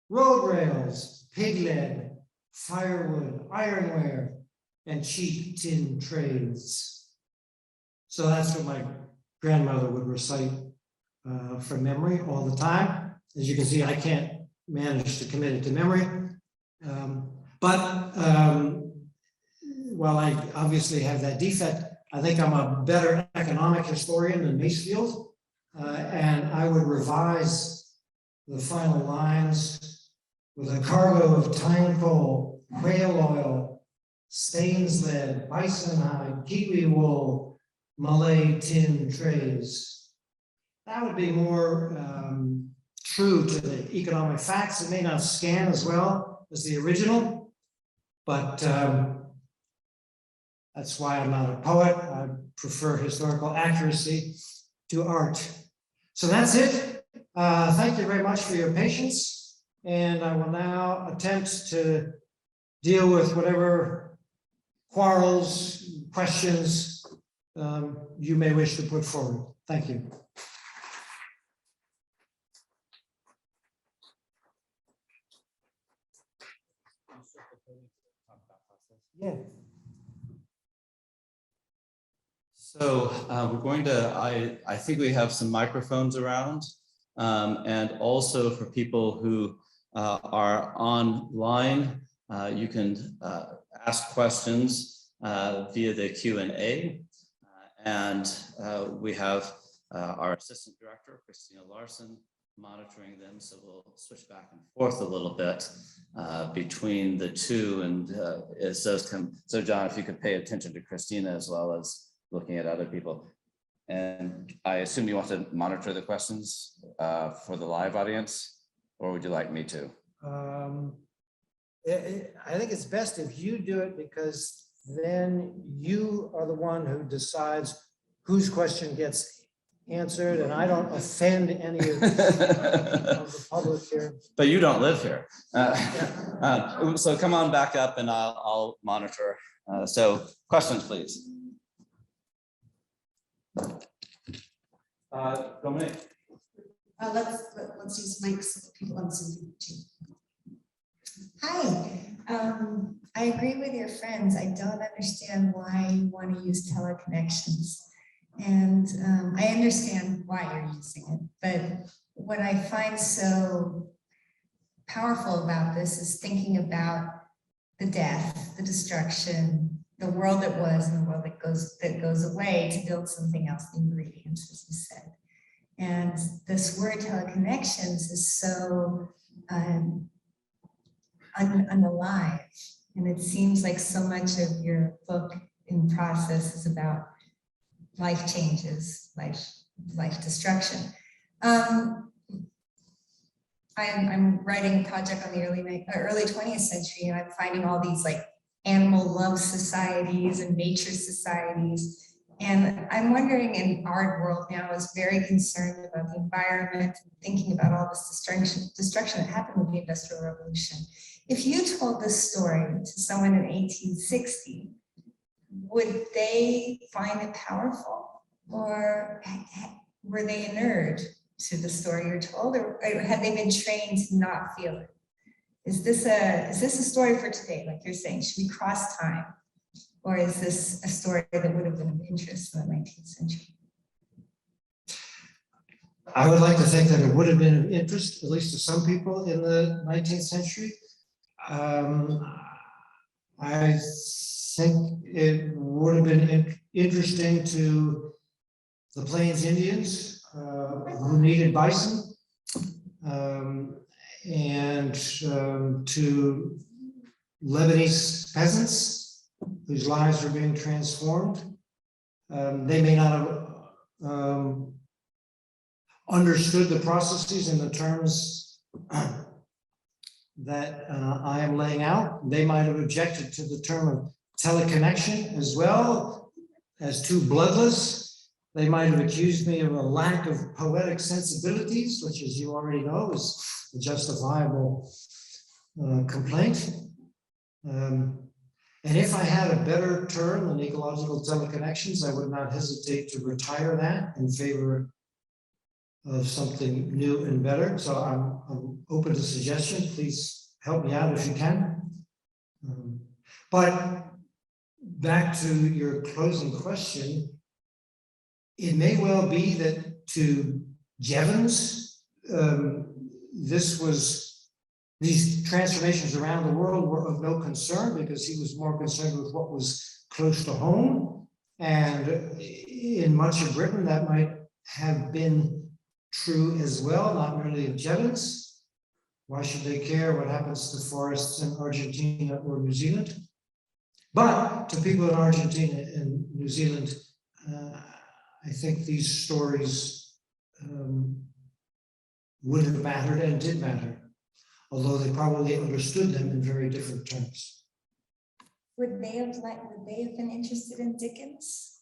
road rails, pig lead, firewood, ironware, and cheap tin trays. So that's what my grandmother would recite from memory all the time. As you can see, I can't manage to commit it to memory. While I obviously have that defect, I think I'm a better economic historian than Macefield, and I would revise the final lines with a cargo of tine coal, whale oil, stains lead, bison hide, kiwi wool, Malay tin trays. That would be more true to the economic facts. It may not scan as well as the original, but that's why I'm not a poet. I prefer historical accuracy to art. So that's it. Thank you very much for your patience. And I will now attempt to deal with whatever quarrels, questions you may wish to put forward. Thank you. Yeah. So we're going to, I think we have some microphones around, and also for people who are online, you can ask questions via the Q&A. And we have our assistant director, Christina Larson, monitoring them. So we'll switch back and forth a little bit between the two. And as those come, so John, if you could pay attention to Christina as well as looking at other people. And I assume you want to monitor the questions for the live audience, or would you like me to? I think it's best if you do it, because then you are the one who decides whose question gets answered, and I don't offend any of the public here. But you don't live here. So come on back up and I'll monitor. So questions, please. Dominic. Let's use mics so people on Zoom too. Hi, I agree with your friends. I don't understand why you want to use teleconnections. And I understand why you're using it, but what I find so powerful about this is thinking about the death, the destruction, the world that was and the world that goes away to build something else, the ingredients, as you said. And this word teleconnections is so unalive, and it seems like so much of your book in process is about life changes, life destruction. I'm writing a project on the early 20th century, and I'm finding all these like animal love societies and nature societies. And I'm wondering, in our world now is very concerned about the environment, thinking about all this destruction that happened with the Industrial Revolution. If you told this story to someone in 1860, would they find it powerful, or were they inured to the story you're told, or had they been trained to not feel it? Is this a story for today, like you're saying? Should we cross time, or is this a story that would have been of interest in the 19th century? I would like to think that it would have been of interest, at least to some people in the 19th century. I think it would have been interesting to the Plains Indians who needed bison, and to Lebanese peasants whose lives are being transformed. They may not have understood the processes in the terms that I am laying out. They might have objected to the term of teleconnection as well as too bloodless. They might have accused me of a lack of poetic sensibilities, which, as you already know, is a justifiable complaint. And if I had a better term than ecological teleconnections, I would not hesitate to retire that in favor of something new and better. So I'm open to suggestion. Please help me out if you can. But back to your closing question, it may well be that to Jevons, these transformations around the world were of no concern, because he was more concerned with what was close to home. And in much of Britain, that might have been true as well, not merely of Jevons. Why should they care what happens to forests in Argentina or New Zealand? But to people in Argentina and New Zealand, I think these stories would have mattered and did matter, although they probably understood them in very different terms. Would they have been interested in Dickens?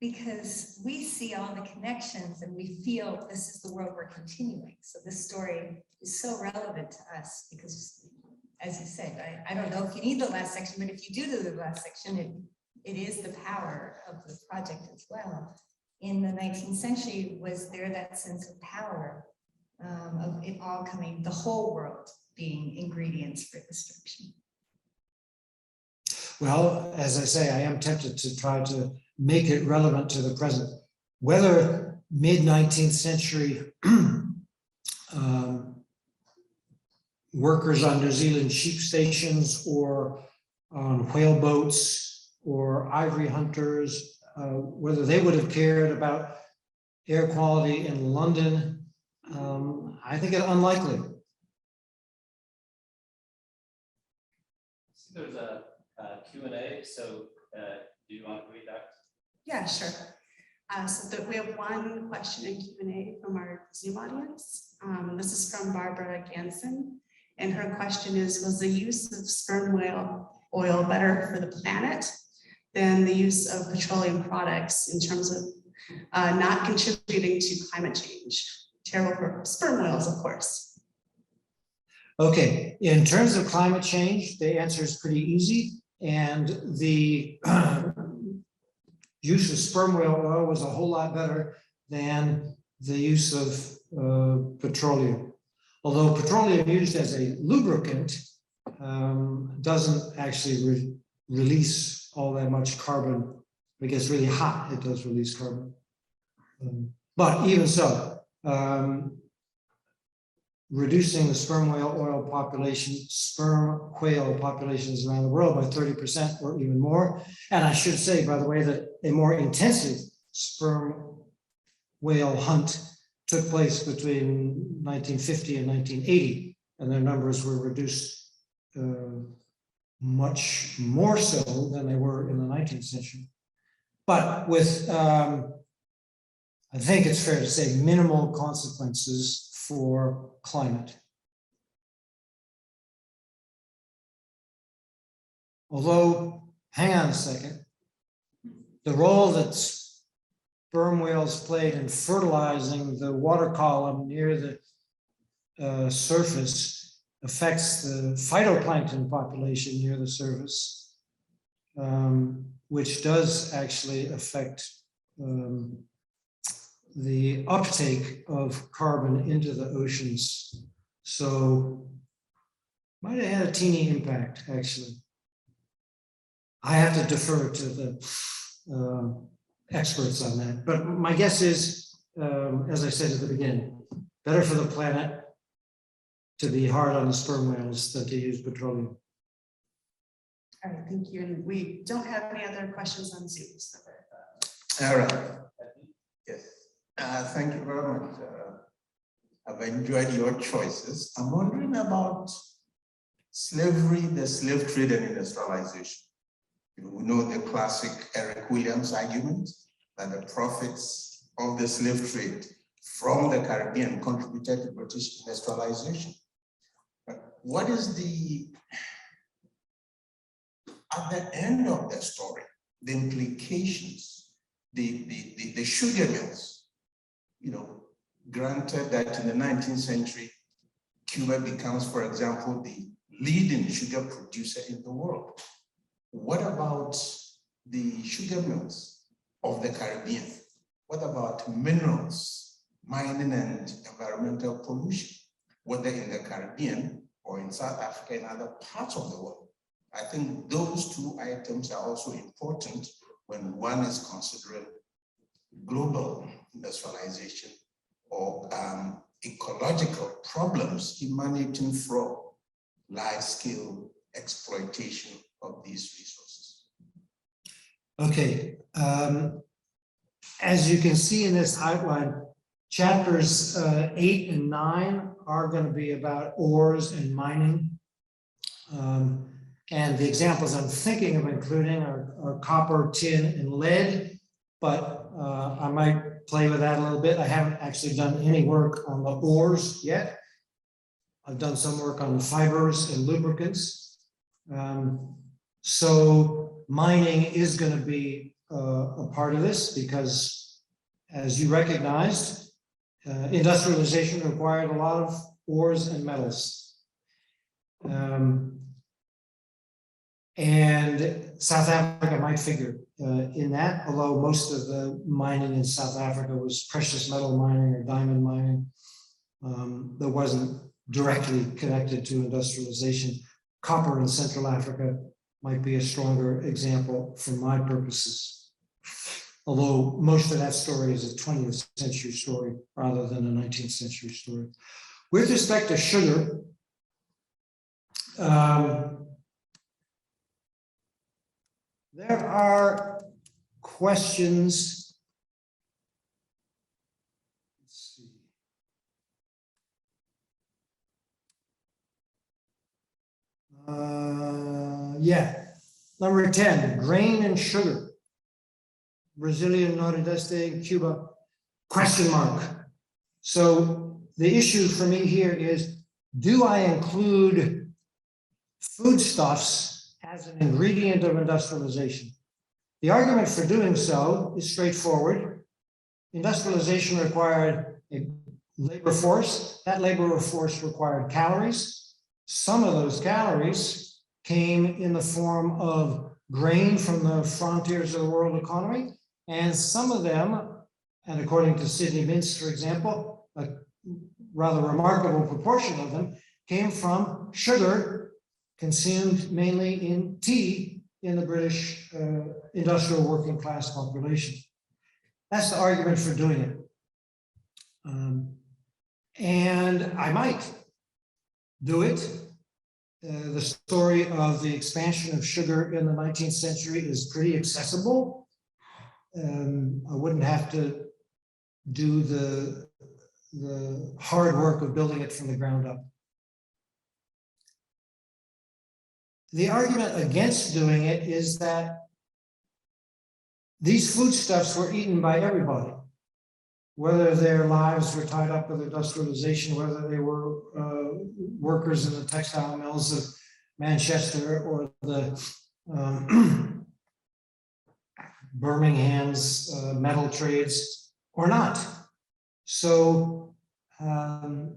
Because we see all the connections and we feel this is the world we're continuing. So this story is so relevant to us because, as you said, I don't know if you need the last section, but if you do the last section, it is the power of the project as well. In the 19th century, was there that sense of power of it all coming, the whole world being ingredients for destruction? Well, as I say, I am tempted to try to make it relevant to the present. Whether mid-19th century workers on New Zealand sheep stations or on whale boats or ivory hunters, whether they would have cared about air quality in London, I think it's unlikely. There's a Q&A, so do you want to read that? Yeah, sure. We have one question in Q&A from our Zoom audience. This is from Barbara Ganson, and her question is, was the use of sperm whale oil better for the planet than the use of petroleum products in terms of not contributing to climate change? Terrible for sperm whales, of course. Okay, in terms of climate change, the answer is pretty easy. And the use of sperm whale oil was a whole lot better than the use of petroleum. Although petroleum used as a lubricant doesn't actually release all that much carbon. It gets really hot, it does release carbon. But even so, reducing the sperm whale oil population, sperm whale populations around the world by 30% or even more. And I should say, by the way, that a more intensive sperm whale hunt took place between 1950 and 1980, and their numbers were reduced much more so than they were in the 19th century. But with, I think it's fair to say, minimal consequences for climate. Although, hang on a second, the role that sperm whales played in fertilizing the water column near the surface affects the phytoplankton population near the surface, which does actually affect the uptake of carbon into the oceans. So might have had a teeny impact, actually. I have to defer to the experts on that. But my guess is, as I said at the beginning, better for the planet to be hard on the sperm whales than to use petroleum. All right, thank you. And we don't have any other questions on Zoom. So all right. Yes. Thank you very much. I've enjoyed your choices. I'm wondering about slavery, the slave trade and industrialization. We know the classic Eric Williams argument that the profits of the slave trade from the Caribbean contributed to British industrialization. But what is at the end of the story, the implications, the sugar mills? Granted that in the 19th century, Cuba becomes, for example, the leading sugar producer in the world. What about the sugar mills of the Caribbean? What about minerals, mining and environmental pollution, whether in the Caribbean or in South Africa and other parts of the world? I think those two items are also important when one is considering global industrialization or ecological problems emanating from large-scale exploitation of these resources. Okay, as you can see in this outline, Chapters 8 and 9 are going to be about ores and mining. And the examples I'm thinking of including are copper, tin, and lead, but I might play with that a little bit. I haven't actually done any work on the ores yet. I've done some work on the fibers and lubricants. So mining is going to be a part of this because, as you recognized, industrialization required a lot of ores and metals. And South Africa might figure in that, although most of the mining in South Africa was precious metal mining or diamond mining that wasn't directly connected to industrialization. Copper in Central Africa might be a stronger example for my purposes, although most of that story is a 20th century story rather than a 19th century story. With respect to sugar, there are questions. Let's see. Yeah, number 10, grain and sugar. Brazilian Nordeste, Cuba, question mark. So the issue for me here is, do I include foodstuffs as an ingredient of industrialization? The argument for doing so is straightforward. Industrialization required a labor force. That labor force required calories. Some of those calories came in the form of grain from the frontiers of the world economy, and some of them, and according to Sidney Mintz, for example, a rather remarkable proportion of them came from sugar consumed mainly in tea in the British industrial working class population. That's the argument for doing it. And I might do it. The story of the expansion of sugar in the 19th century is pretty accessible. I wouldn't have to do the hard work of building it from the ground up. The argument against doing it is that these foodstuffs were eaten by everybody, whether their lives were tied up with industrialization, whether they were workers in the textile mills of Manchester or the Birmingham's metal trades or not. So I'm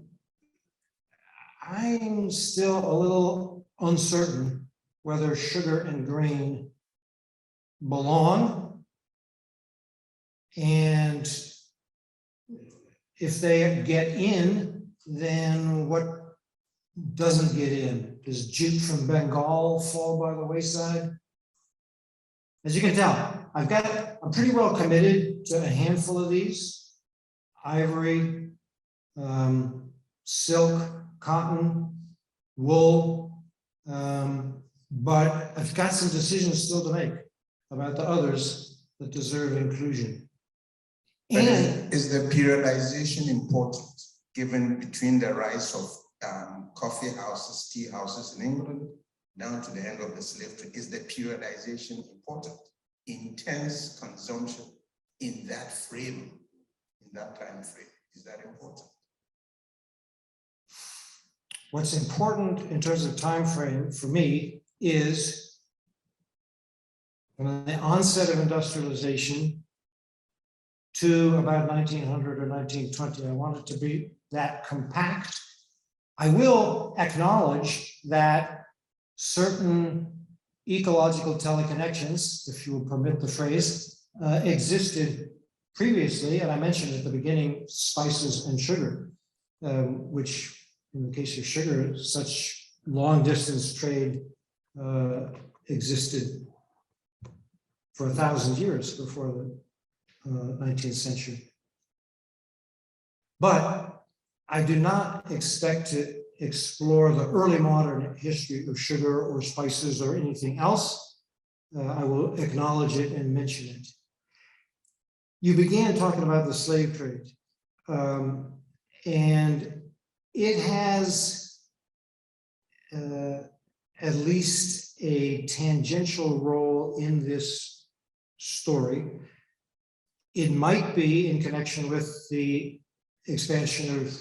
still a little uncertain whether sugar and grain belong, and if they get in, then what doesn't get in? Does jute from Bengal fall by the wayside? As you can tell, I'm pretty well committed to a handful of these: ivory, silk, cotton, wool, but I've got some decisions still to make about the others that deserve inclusion. And is the periodization important, given between the rise of coffee houses, tea houses in England, down to the end of the slave trade? Is the periodization important? Intense consumption in that frame, in that time frame, is that important? what's important in terms of time frame for me is from the onset of industrialization to about 1900 or 1920. I want it to be that compact. I will acknowledge that certain ecological teleconnections, if you will permit the phrase, existed previously, and I mentioned at the beginning spices and sugar, which in the case of sugar, such long distance trade existed for 1,000 years before the 19th century. But I do not expect to explore the early modern history of sugar or spices or anything else. I will acknowledge it and mention it. You began talking about the slave trade. And it has at least a tangential role in this story. It might be in connection with the expansion of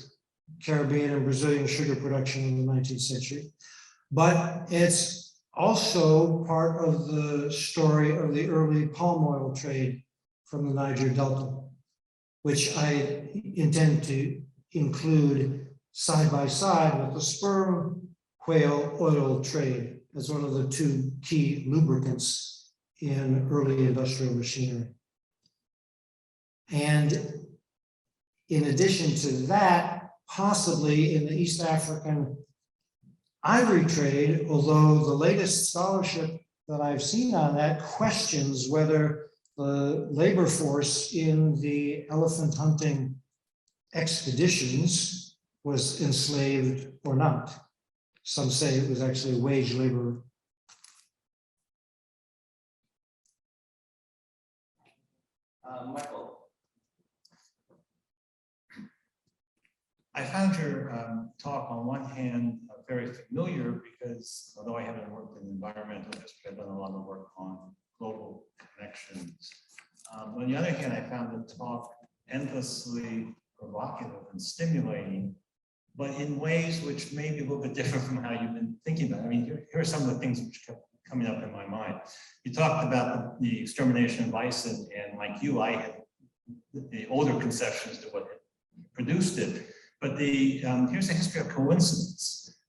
Caribbean and Brazilian sugar production in the 19th century, but it's also part of the story of the early palm oil trade from the Niger Delta, which I intend to include side by side with the sperm whale oil trade as one of the two key lubricants in early industrial machinery. And in addition to that, possibly in the East African ivory trade, although the latest scholarship that I've seen on that questions whether the labor force in the elephant hunting expeditions was enslaved or not. Some say it was actually wage labor. Michael. I found your talk on one hand very familiar because although I haven't worked in environmental history, I've done a lot of work on global connections. On the other hand, I found the talk endlessly provocative and stimulating, but in ways which may be a little bit different from how you've been thinking about it. I mean, here are some of the things which kept coming up in my mind. You talked about the extermination of bison, and like you, I had the older conceptions to what produced it. But here's a history of coincidence.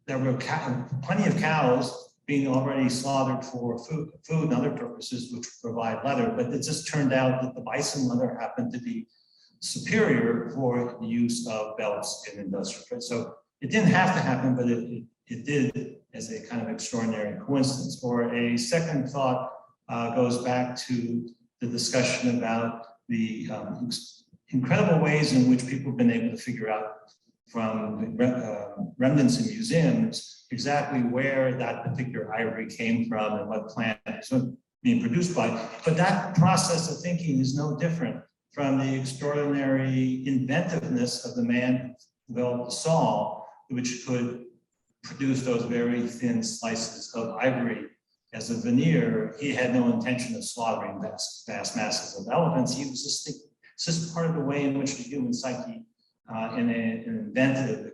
There were plenty of cows being already slaughtered for food and other purposes, which provide leather. But it just turned out that the bison leather happened to be superior for the use of belts in industrial trade. So it didn't have to happen, but it did as a kind of extraordinary coincidence. Or a second thought goes back to the discussion about the incredible ways in which people have been able to figure out from remnants in museums exactly where that particular ivory came from and what plant it was being produced by. But that process of thinking is no different from the extraordinary inventiveness of the man who developed the saw, which could produce those very thin slices of ivory as a veneer. He had no intention of slaughtering vast masses of elephants. He was just thinking, it's just part of the way in which the human psyche, in an inventive,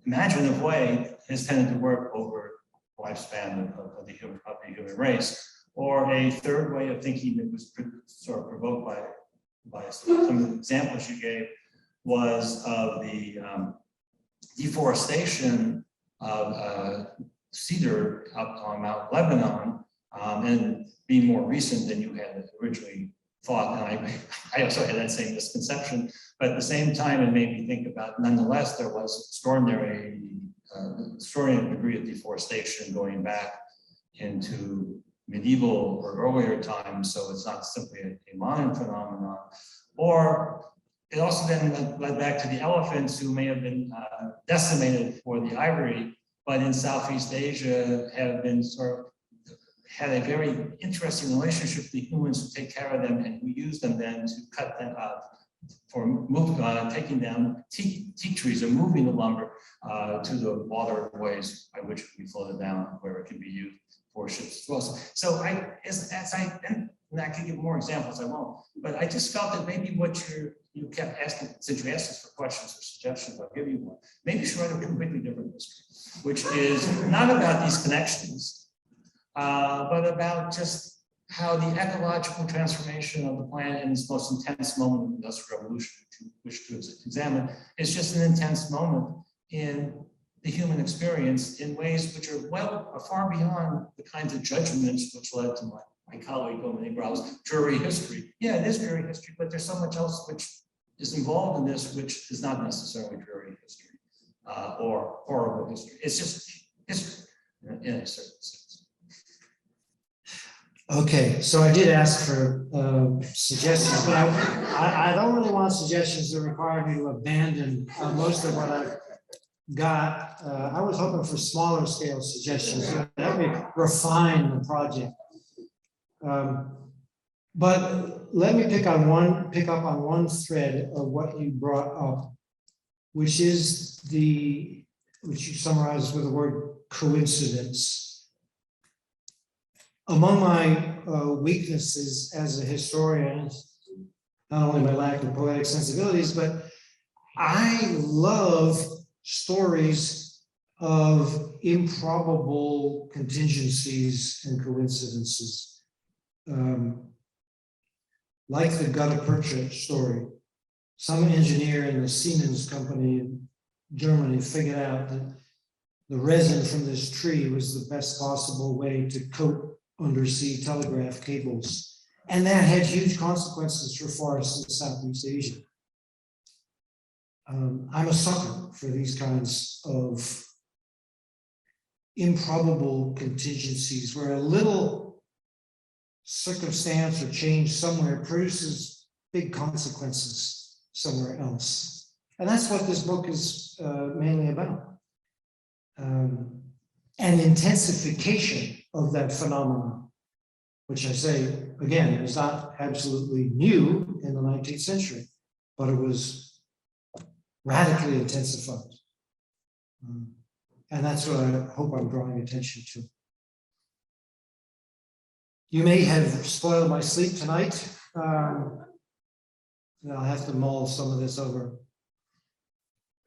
imaginative way, has tended to work over the lifespan of the human race. Or a third way of thinking that was sort of provoked by some of the examples you gave was of the deforestation of cedar up on Mount Lebanon, and being more recent than you had originally thought. And I also had that same misconception, but at the same time, it made me think about, nonetheless, there was extraordinary degree of deforestation going back into medieval or earlier times. So it's not simply a modern phenomenon. Or it also then led back to the elephants who may have been decimated for the ivory, but in Southeast Asia have been sort of had a very interesting relationship with the humans who take care of them and who use them then to cut them for taking down teak trees and moving the lumber to the waterways by which it can be floated down where it can be used for ships as well. So and I can give more examples, I won't, but I just felt that maybe what you kept asking, since you asked us for questions or suggestions, I'll give you one. Maybe you should write a completely different history, which is not about these connections, but about just how the ecological transformation of the planet in this most intense moment of the Industrial Revolution, which to examine, is just an intense moment in the human experience in ways which are far beyond the kinds of judgments which led to my colleague Dominique Brau's jury history. Yeah, it is jury history, but there's so much else which is involved in this, which is not necessarily jury history or horrible history. It's just history in a certain sense. Okay, so I did ask for suggestions, but I don't really want suggestions that require me to abandon most of what I've got. I was hoping for smaller scale suggestions that help me refine the project. But let me pick up on one thread of what you brought up, which is which you summarize with the word coincidence. Among my weaknesses as a historian, not only my lack of poetic sensibilities, but I love stories of improbable contingencies and coincidences. Like the gutta percha story. Some engineer in the Siemens company in Germany figured out that the resin from this tree was the best possible way to coat undersea telegraph cables. And that had huge consequences for forests in Southeast Asia. I'm a sucker for these kinds of improbable contingencies where a little circumstance or change somewhere produces big consequences somewhere else. And that's what this book is mainly about. An intensification of that phenomenon, which I say, again, is not absolutely new in the 19th century, but it was radically intensified. And that's what I hope I'm drawing attention to. You may have spoiled my sleep tonight. I'll have to mull some of this over.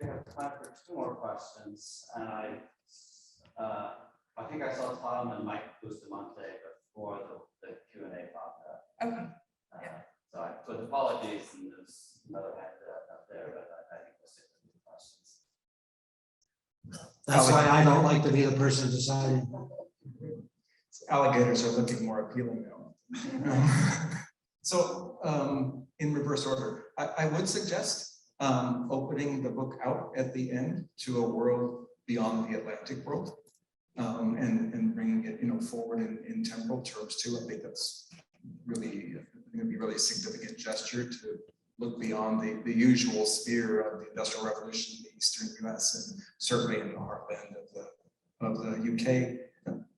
We have time for 2 more questions, and I think I saw Tom and Mike Bustamante before the Q&A popped up. Okay. So I put apologies, and there's another hand up there, but I think we'll stick with the questions. That's why I don't like to be the person deciding. Alligators are looking more appealing now. So in reverse order, I would suggest opening the book out at the end to a world beyond the Atlantic world, and bringing it, forward in temporal terms too. I think that's really going to be really a significant gesture to look beyond the usual sphere of the Industrial Revolution in the Eastern US and certainly in the heartland of the UK.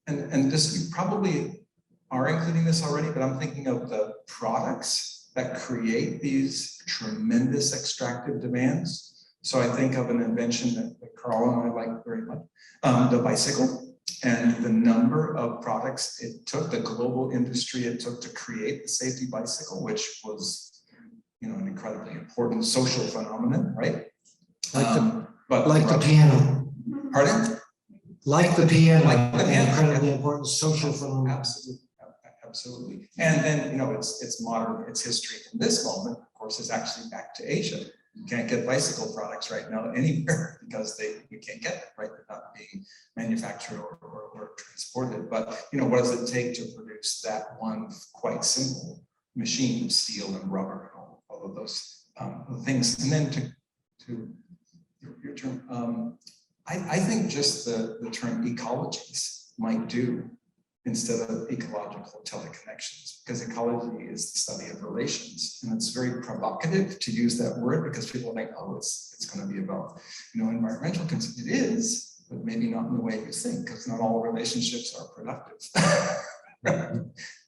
And this, you probably are including this already, but I'm thinking of the products that create these tremendous extractive demands. So I think of an invention that Carl and I like very much, the bicycle, and the number of products it took, the global industry it took to create the safety bicycle, which was, an incredibly important social phenomenon, right? Like the piano. Pardon? Like the piano, Like the piano, incredibly important social phenomenon. Absolutely. And then, it's modern, its history in this moment, of course, is actually back to Asia. You can't get bicycle products right now anywhere because you can't get them, right? They're not being manufactured or transported. But, what does it take to produce that one quite simple machine of steel and rubber and all of those things? And then to your term, I think just the term ecologies might do instead of ecological teleconnections, because ecology is the study of relations, and it's very provocative to use that word because people think, oh, it's going to be about environmental concerns. It is, but maybe not in the way you think, because not all relationships are productive,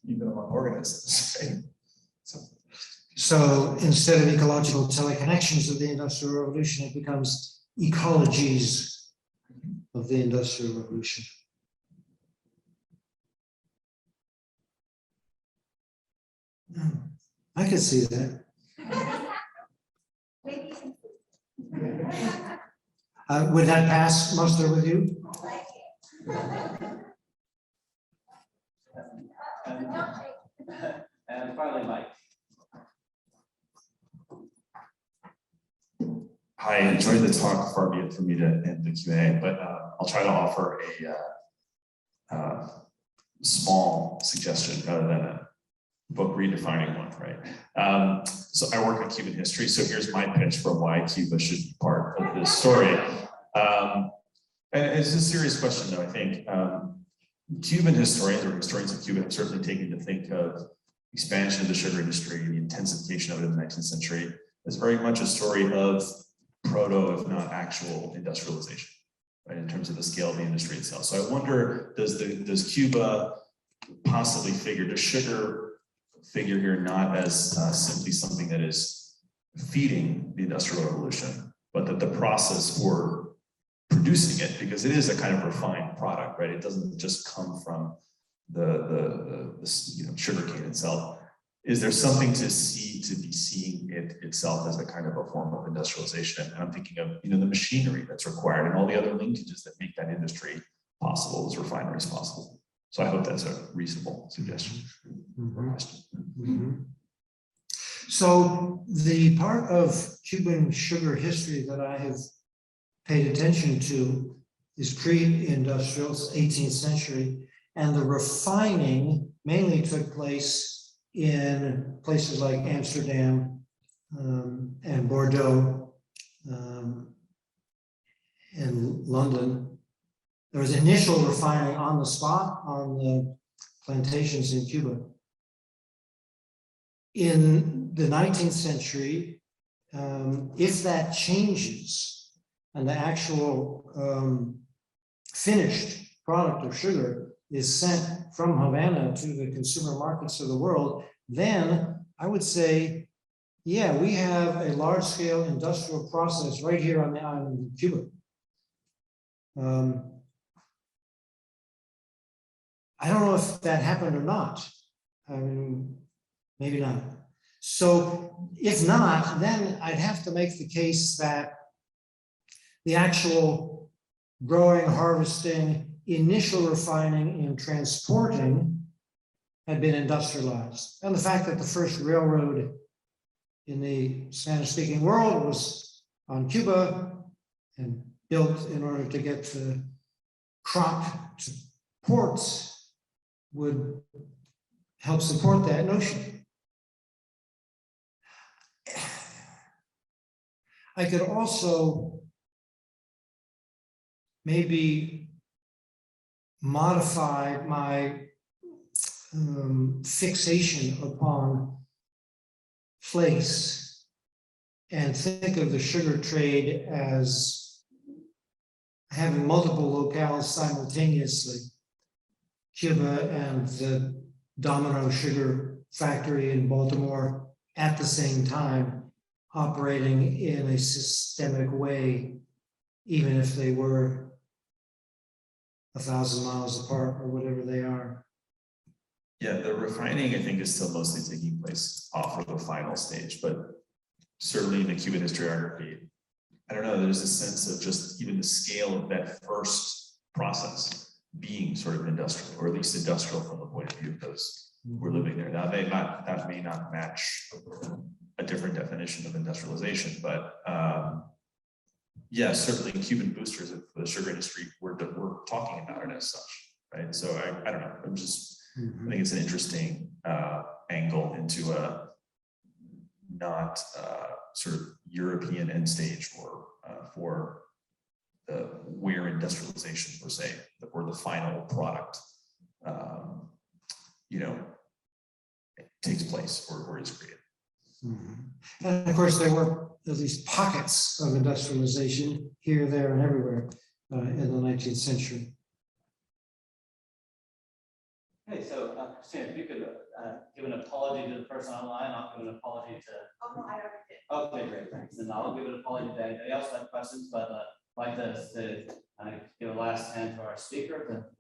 even among organisms. Right? So instead of ecological teleconnections of the Industrial Revolution, it becomes ecologies of the Industrial Revolution. I could see that. Would that pass muster with you? And finally, Mike. I enjoyed the talk, far be it for me to end the Q&A, but I'll try to offer a small suggestion rather than a book redefining one, right? So I work in Cuban history, so here's my pitch for why Cuba should be part of this story. And it's a serious question, though. I think Cuban historians or historians of Cuba have certainly taken to think of expansion of the sugar industry and the intensification of it in the 19th century as very much a story of proto, if not actual, industrialization, right, in terms of the scale of the industry itself. So I wonder, does Cuba possibly figure, does sugar figure here not as simply something that is feeding the Industrial Revolution, but that the process for producing it, because it is a kind of refined product, right? It doesn't just come from the sugarcane itself. Is there something to be seeing it itself as a kind of a form of industrialization? And I'm thinking of the machinery that's required and all the other linkages that make that industry possible, as refineries possible. So I hope that's a reasonable suggestion. So the part of Cuban sugar history that I have paid attention to is pre-industrial, 18th century, and the refining mainly took place in places like Amsterdam and Bordeaux and London. There was initial refining on the spot on the plantations in Cuba. In the 19th century, if that changes and the actual finished product of sugar is sent from Havana to the consumer markets of the world, then I would say, yeah, we have a large-scale industrial process right here on the island of Cuba. I don't know if that happened or not. I mean, maybe not. So if not, then I'd have to make the case that the actual growing, harvesting, initial refining and transporting had been industrialized. And the fact that the first railroad in the Spanish-speaking world was on Cuba and built in order to get the crop to ports would help support that notion. I could also maybe modify my fixation upon place and think of the sugar trade as having multiple locales simultaneously. Cuba and the Domino Sugar Factory in Baltimore at the same time, operating in a systemic way, even if they were 1,000 miles apart or whatever they are. Yeah, the refining, I think, is still mostly taking place off of the final stage, but certainly in the Cuban historiography, I don't know, there's a sense of just even the scale of that first process being sort of industrial, or at least industrial from the point of view of those who are living there. Now, that may not match a different definition of industrialization, but yeah, certainly Cuban boosters of the sugar industry, we're talking about it as such, right? So I don't know, I think it's an interesting angle into a not sort of European end stage for where industrialization per se, or the final product, takes place or is created. And of course, there were at least pockets of industrialization here, there, and everywhere in the 19th century. Okay, so Christina, if you could give an apology to the person online, I'll give an apology to. Oh, no, I already did. Okay, great, thanks. And I'll give an apology to anybody else who had questions, but I'd like to give a last hand to our speaker.